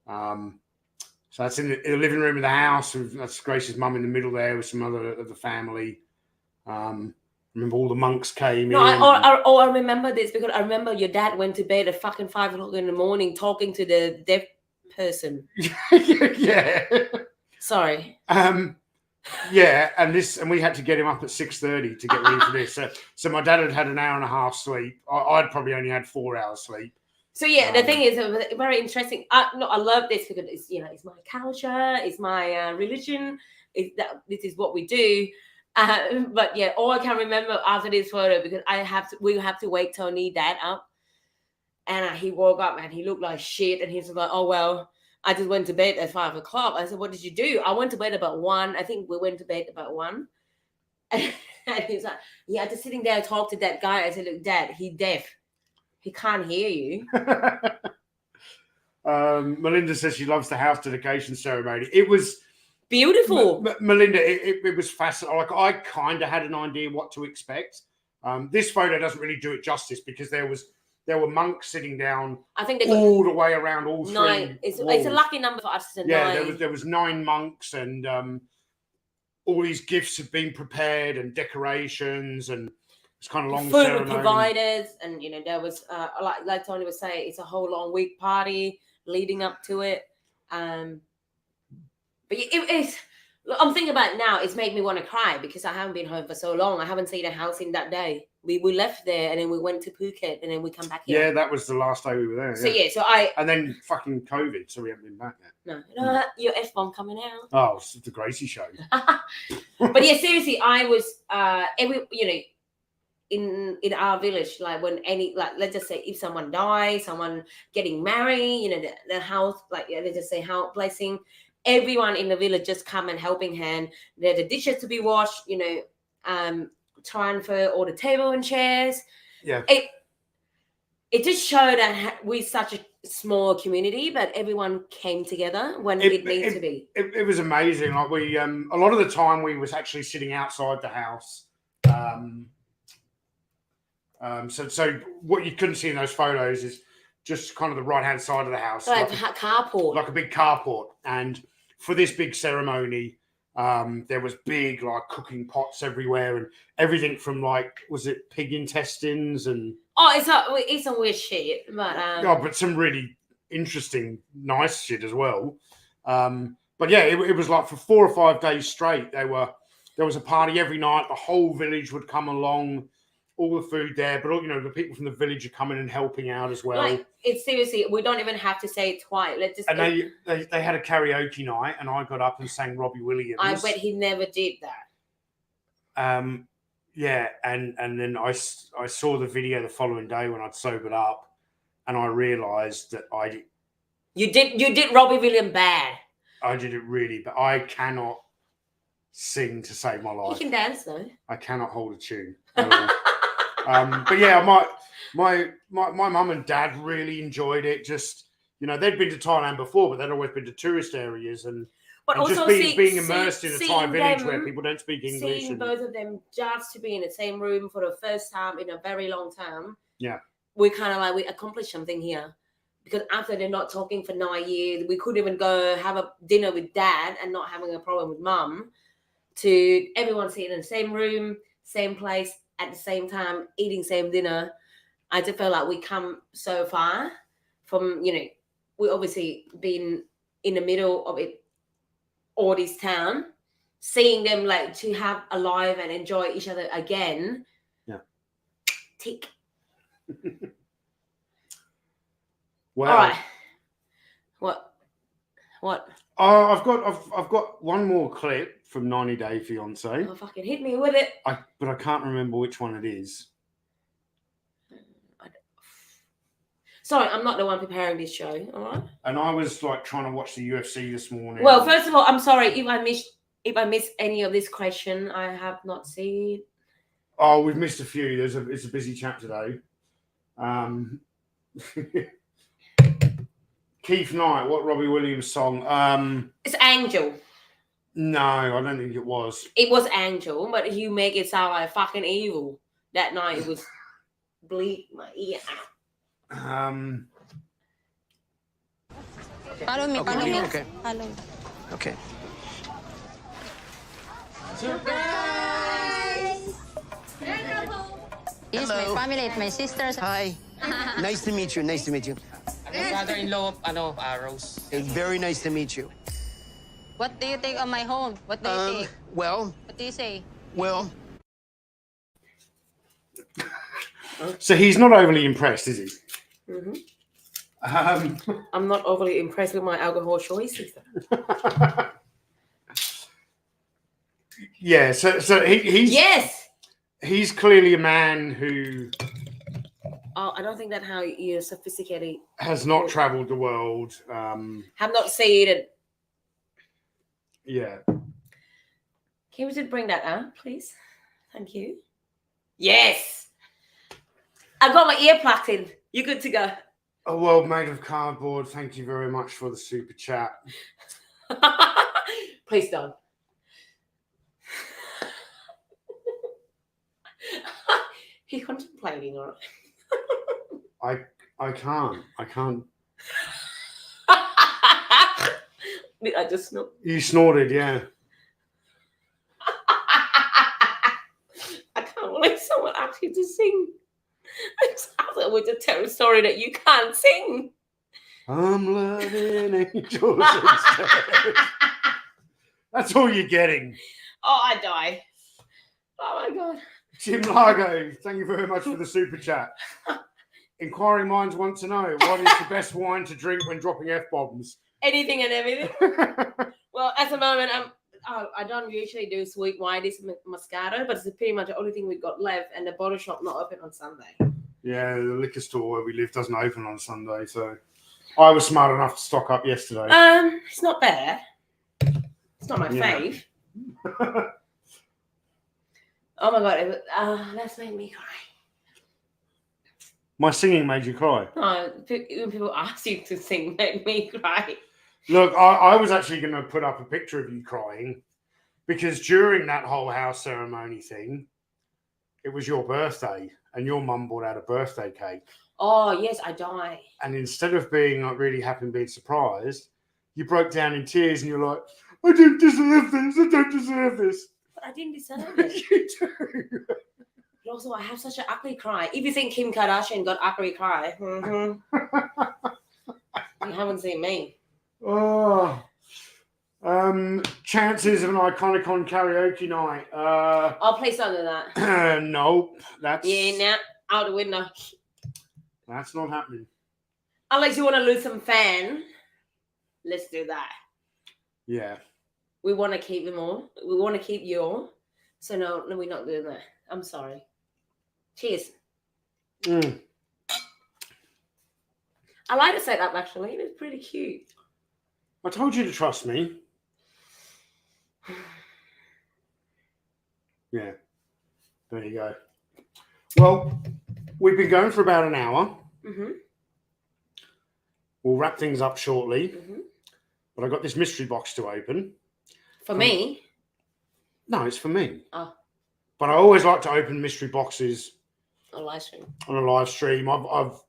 So that's in the living room of the house. That's Gracie's mum in the middle there with some other of the family. Remember all the monks came in. I remember this because I remember your dad went to bed at fucking 5 o'clock in the morning talking to the deaf person. Yeah. Sorry. Yeah, and we had to get him up at 6:30 to get ready for this. So my dad had an hour and a half sleep. I'd probably only had 4 hours sleep. So yeah, the thing is very interesting. I love this because it's my culture, it's my religion. This is what we do. But yeah, all I can remember after this photo because we have to wake Tony dad up, and he woke up and he looked like shit, and he's like, oh well. I just went to bed at 5 o'clock. I said, what did you do? I went to bed about 1. I think we went to bed about 1. And he's like, yeah, just sitting there and talk to that guy. I said, look, Dad, he's deaf. He can't hear you. Melinda says she loves the house dedication ceremony. It was beautiful. Melinda, it was fascinating. Like I kind of had an idea what to expect. This photo doesn't really do it justice because there were monks sitting down. I think all the way around all 3 9. It's a lucky number for us to 9. Yeah, there was 9 monks, and all these gifts have been prepared and decorations, and it's kind of long food ceremony. Provided, and there was like Tony was saying, it's a whole long week party leading up to it. But it's. I'm thinking about it now. It's made me want to cry because I haven't been home for so long. I haven't seen a house in that day. We left there and then we went to Phuket and then we come back here. Yeah, that was the last day we were there. So and then fucking COVID, so we haven't been back yet. No, your F-bomb coming out. Oh, it's the Gracie Show. But yeah, seriously, I was in our village, like when let's just say if someone dies, someone getting married, the house, let's just say house blessing. Everyone in the village just come and helping hand. There are the dishes to be washed, transfer all the table and chairs. Yeah. It just showed that we're such a small community, but everyone came together when it needs to be. It was amazing. Like we, a lot of the time we was actually sitting outside the house. So what you couldn't see in those photos is just kind of the right-hand side of the house. Like a carport. Like a big carport. And for this big ceremony, there was big cooking pots everywhere and everything from was it pig intestines and it's some weird shit, but some really interesting nice shit as well. But yeah, it was like for 4 or 5 days straight there was a party every night. The whole village would come along, all the food there, but the people from the village are coming and helping out as well. It's seriously, we don't even have to say it twice. Let's just. And they had a karaoke night, and I got up and sang Robbie Williams. I bet he never did that. Yeah, and then I saw the video the following day when I'd sobered up, and I realised that You did Robbie Williams bad. I did it really, but I cannot sing to save my life. You can dance though. I cannot hold a tune. But yeah, my mum and dad really enjoyed it. Just You know, they'd been to Thailand before, but they'd always been to tourist areas and also just being immersed in a Thai village where people don't speak English. Seeing both of them just to be in the same room for the first time in a very long time. Yeah. We kind of like, we accomplished something here. Because after they're not talking for 9 years, we couldn't even go have a dinner with dad and not having a problem with mum. To everyone sitting in the same room, same place, at the same time, eating same dinner. I just felt like we come so far from, you know, we obviously been in the middle of it, all this town, seeing them like to have alive and enjoy each other again. Yeah. Tick. Well, all right. What? Oh, I've got one more clip from 90 Day Fiance. Oh, fucking hit me with it. But I can't remember which one it is. Sorry, I'm not the one preparing this show. All right. And I was like trying to watch the UFC this morning. Well, first of all, I'm sorry if I missed any of this question. I have not seen. Oh, we've missed a few. It's a busy chat today. Keith Knight, what Robbie Williams song? It's Angel. No, I don't think it was. It was Angel, but you make it sound like fucking evil. That night it was bleed my ear out. Follow me, follow me. Okay. Follow. Okay. Yes, my Hello. family, my sisters. Hi. Nice to meet you. Nice to meet you. Brother-in-law of Rose. It's very nice to meet you. What do you think of my home? What do you think? Well, What do you say? well. So he's not overly impressed, is he? Mm-hmm. Um, I'm not overly impressed with my alcohol choices. yeah, so he's Yes. he's clearly a man who Oh, I don't think that's how you're sophisticated. has not travelled the world. Have not seen it. Yeah. Can we just bring that up, please? Thank you. Yes. I've got my earplugs in. You're good to go. A world made of cardboard. Thank you very much for the super chat. Please don't. He's contemplating, all right? I can't. Did I just snort? You snorted, yeah. I can't believe someone asked you to sing. It's afterwards a terrible story that you can't sing. I'm loving angels instead. That's all you're getting. Oh, I die. Oh my God. Jim Largo, thank you very much for the super chat. Inquiring minds want to know, what is the best wine to drink when dropping F-bombs? Anything and everything. Well, at the moment, I don't usually do sweet wine. This Moscato, but it's pretty much the only thing we've got left, and the bottle shop not open on Sunday. Yeah, the liquor store where we live doesn't open on Sunday, so I was smart enough to stock up yesterday. It's not bad. It's not my fave. Oh my God, that's made me cry. My singing made you cry. No, when people ask you to sing, make me cry. Look, I was actually going to put up a picture of you crying because during that whole house ceremony thing, it was your birthday and your mum brought out a birthday cake. Oh, yes, I die. And instead of being like really happy and being surprised, you broke down in tears and you're like, I don't deserve this. I don't deserve this. But I didn't deserve it. You do. But also, I have such an ugly cry. If you think Kim Kardashian got ugly cry, you haven't seen me. Oh. Chances of an iconic on karaoke night. Oh, please don't do that. Nope. That's Yeah, out the window. That's not happening. Unless you want to lose some fan, let's do that. Yeah. We want to keep them all. We want to keep you all. So no, we're not doing that. I'm sorry. Cheers. I like the setup actually. It's pretty cute. I told you to trust me. Yeah. There you go. Well, we've been going for about an hour. Mm-hmm. We'll wrap things up shortly. Mhm. But I got this mystery box to open. For me? No, it's for me. Oh. But I always like to open mystery boxes On live stream. on a live stream. I've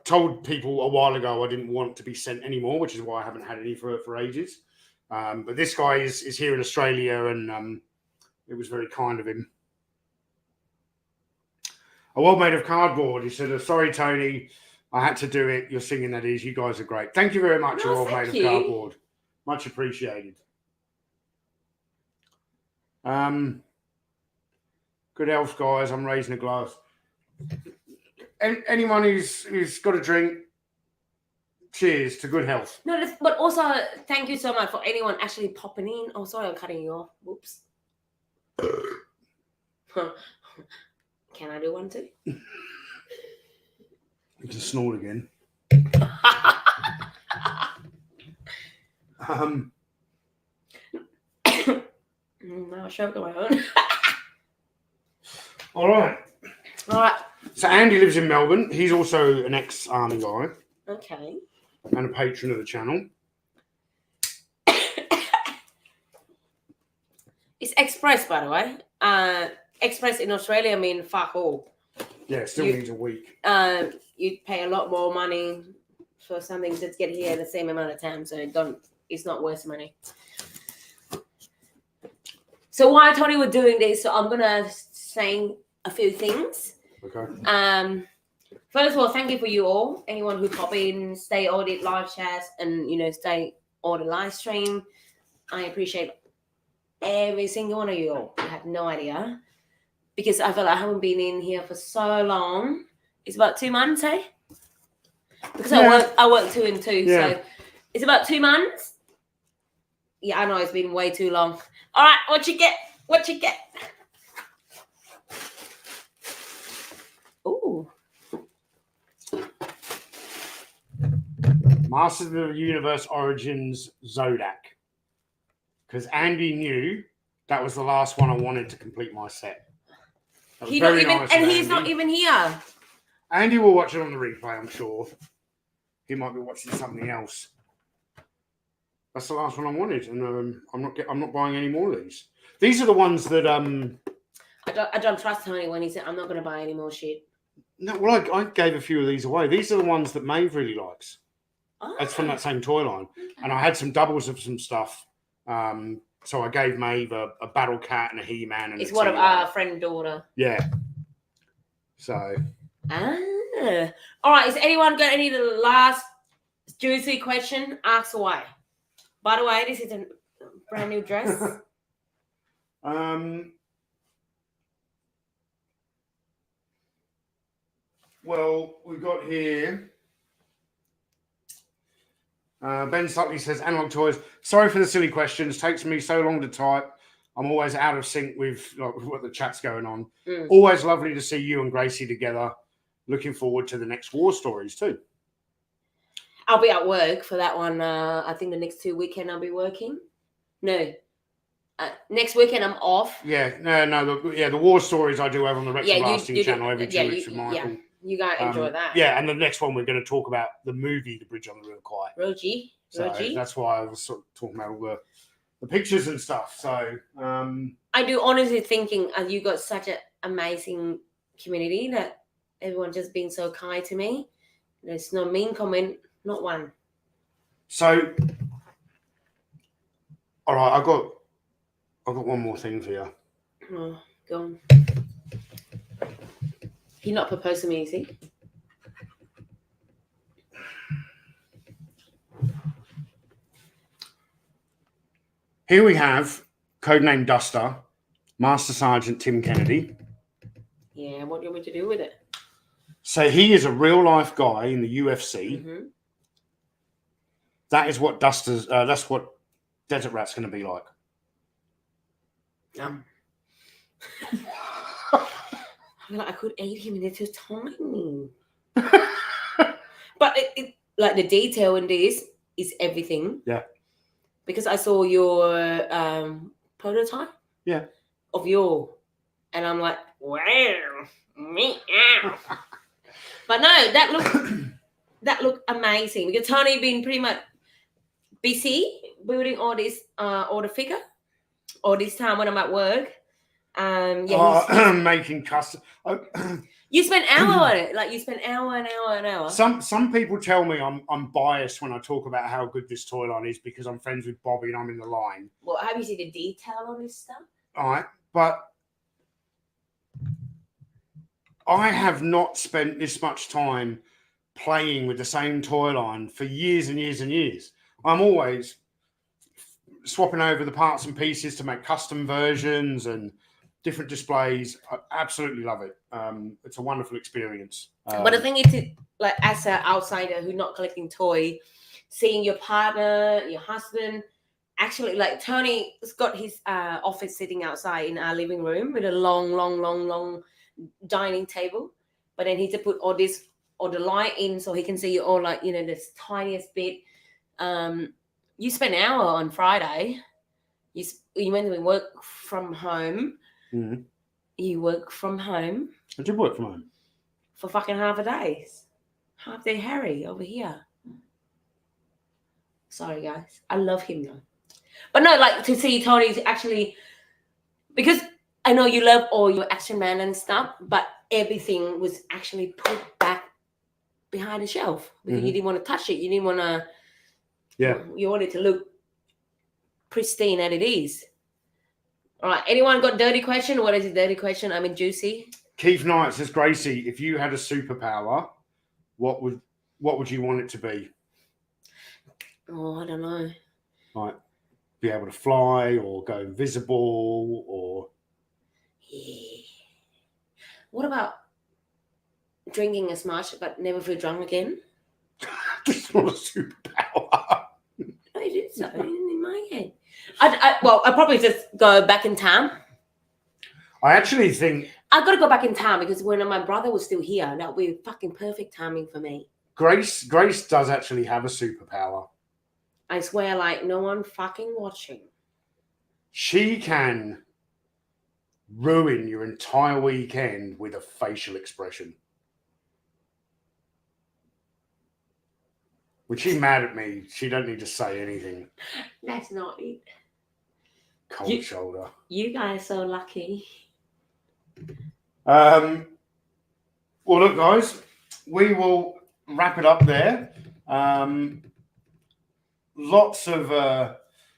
told people a while ago I didn't want to be sent anymore, which is why I haven't had any for ages. But this guy is here in Australia, and it was very kind of him. A world made of cardboard. He said, "Sorry, Tony, I had to do it. You're singing that is. You guys are great. Thank you very much, No, a world thank made you. of cardboard. Much appreciated." Good health, guys. I'm raising a glass. Anyone who's got a drink, cheers to good health. No, but also thank you so much for anyone actually popping in. Oh, sorry, I'm cutting you off. Whoops. Can I do one too? You can snort again. No, I'll show it on my own. All right. All right. So Andy lives in Melbourne. He's also an ex-army guy Okay. and a patron of the channel. It's express, by the way. Express in Australia mean fuck all. Yeah, it still needs a week. You pay a lot more money for something to get here in the same amount of time, so it's not worth money. So while Tony was doing this, so I'm gonna say a few things. Okay. First of all, thank you for you all. Anyone who pop in, stay all the live chats, and stay all the live stream. I appreciate every single one of you all. You have no idea. Because I feel like I haven't been in here for so long. It's about 2 months, eh? Because I work 2 and 2, so it's about 2 months. Yeah, I know it's been way too long. All right, what you get? What you get? Ooh. Masters of the Universe Origins Zodak. Because Andy knew that was the last one I wanted to complete my set. That was He's very nice of he's not Andy. even here. Andy will watch it on the replay, I'm sure. He might be watching something else. That's the last one I wanted, and I'm not buying any more of these. These are the ones that I don't trust Tony when he said I'm not going to buy any more shit. No, well, I gave a few of these away. These are the ones that Maeve really likes. Oh. That's from that same toy line, and I had some doubles of some stuff. So I gave Maeve a Battle Cat and a He-Man. And It's one of our friend daughter. Yeah. So. All right. Is anyone got any of the last juicy question? Ask away. By the way, this is a brand new dress. Well, we've got here. Ben Sutley says, Analog Toys, sorry for the silly questions. Takes me so long to type. I'm always out of sync with what the chat's going on. Always lovely to see you and Gracie together. Looking forward to the next war stories too. I'll be at work for that one. I think the next 2 weekends I'll be working. No. Next weekend I'm off. Yeah, the war stories I do have on the Retro Blasting channel every 2 weeks with Michael. Yeah. You gotta enjoy that. Yeah, and the next one we're going to talk about the movie The Bridge on the River Kwai. Roji. So that's why I was sort of talking about all the pictures and stuff. So I do honestly thinking you got such an amazing community that everyone just being so kind to me. There's no mean comment, not one. So, all right, I've got one more thing for you. Oh, go on. He not proposed to me, is he? Here we have codename Duster, Master Sergeant Tim Kennedy. Yeah, what do you want me to do with it? So he is a real life guy in the UFC. Mm-hmm. That is what Duster's. That's what Desert Rat's going to be like. I could eat him, and it's so tiny. But it like the detail in this is everything. Yeah. Because I saw your prototype. Yeah. Of your, and I'm like, wow, meow. But no, that looked amazing because Tony been pretty much busy building all this order figure all this time when I'm at work. Making custom. You spent hour on it, like you spent hour. Some people tell me I'm biased when I talk about how good this toy line is because I'm friends with Bobby and I'm in the line. Well, have you seen the detail on this stuff? All right, but I have not spent this much time playing with the same toy line for years and years and years. I'm always swapping over the parts and pieces to make custom versions and different displays. I absolutely love it. It's a wonderful experience. But the thing is, like as an outsider who's not collecting toy, seeing your partner, your husband, actually, like Tony's got his office sitting outside in our living room with a long dining table. But then he to put all the light in so he can see you all like, you know, this tiniest bit. You spent an hour on Friday. You went to work from home. Mm-hmm. You work from home. I did work from home. For fucking half a day. Half day Harry over here. Sorry, guys. I love him though. But no, like to see Tony's actually, because I know you love all your Action Man and stuff, but everything was actually put back behind the shelf because you didn't want to touch it. You didn't want to. Yeah. You want it to look pristine as it is. All right. Anyone got dirty question? What is a dirty question? I mean, juicy. Keith Knight says, Gracie, if you had a superpower, what would you want it to be? Oh, I don't know. Like, be able to fly or go invisible or. Yeah. What about drinking as much but never feel drunk again? That's not a superpower. No, it is so in my head. I'd probably just go back in time. I actually think I got to go back in time because when my brother was still here, that would be fucking perfect timing for me. Grace does actually have a superpower. I swear, like no one fucking watching. She can ruin your entire weekend with a facial expression. When she's mad at me, she don't need to say anything. That's not it. Cold shoulder. You guys are so lucky. Well, look, guys, we will wrap it up there. Lots of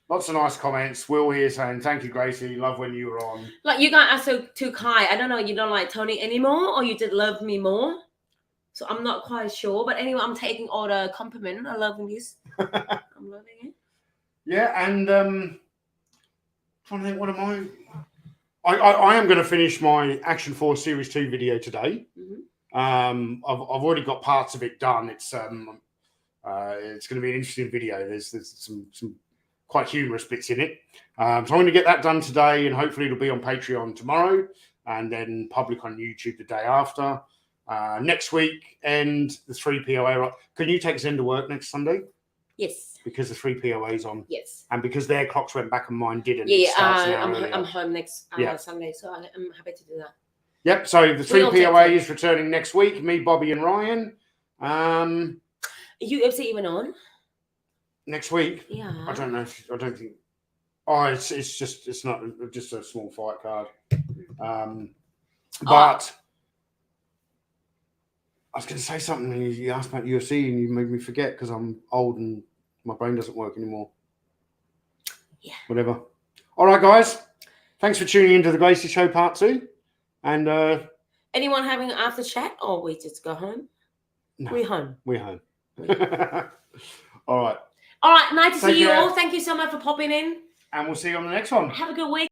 nice comments. Will here saying, thank you, Gracie. Love when you were on. Like you guys are so too kind. I don't know. You don't like Tony anymore, or you did love me more. So I'm not quite sure. But anyway, I'm taking all the compliment. I love this. I'm loving it. Yeah, and trying to think, what am I am going to finish my Action Force Series 2 video today. I've already got parts of it done. It's going to be an interesting video. There's some quite humorous bits in it. So I'm going to get that done today, and hopefully it'll be on Patreon tomorrow, and then public on YouTube the day after. Next week, and the 3 POA. Can you take Zen to work next Sunday? Yes. Because the 3 POA is on. Yes. And because their clocks went back and mine didn't. Yeah, I'm home next Sunday, so I'm happy to do that. Yep. So the 3 POA is returning next week. Me, Bobby, and Ryan. UFC even on next week? Yeah. I don't know. I don't think. Oh, it's not just a small fight card. But I was going to say something and you asked about UFC and you made me forget because I'm old and my brain doesn't work anymore. Yeah. Whatever. All right, guys. Thanks for tuning into the Gracie Show Part 2. And anyone having an after chat or we just go home? No, we're home. We're home. All right. All right. Nice to see you care. all. Thank you so much for popping in. And we'll see you on the next one. Have a good week.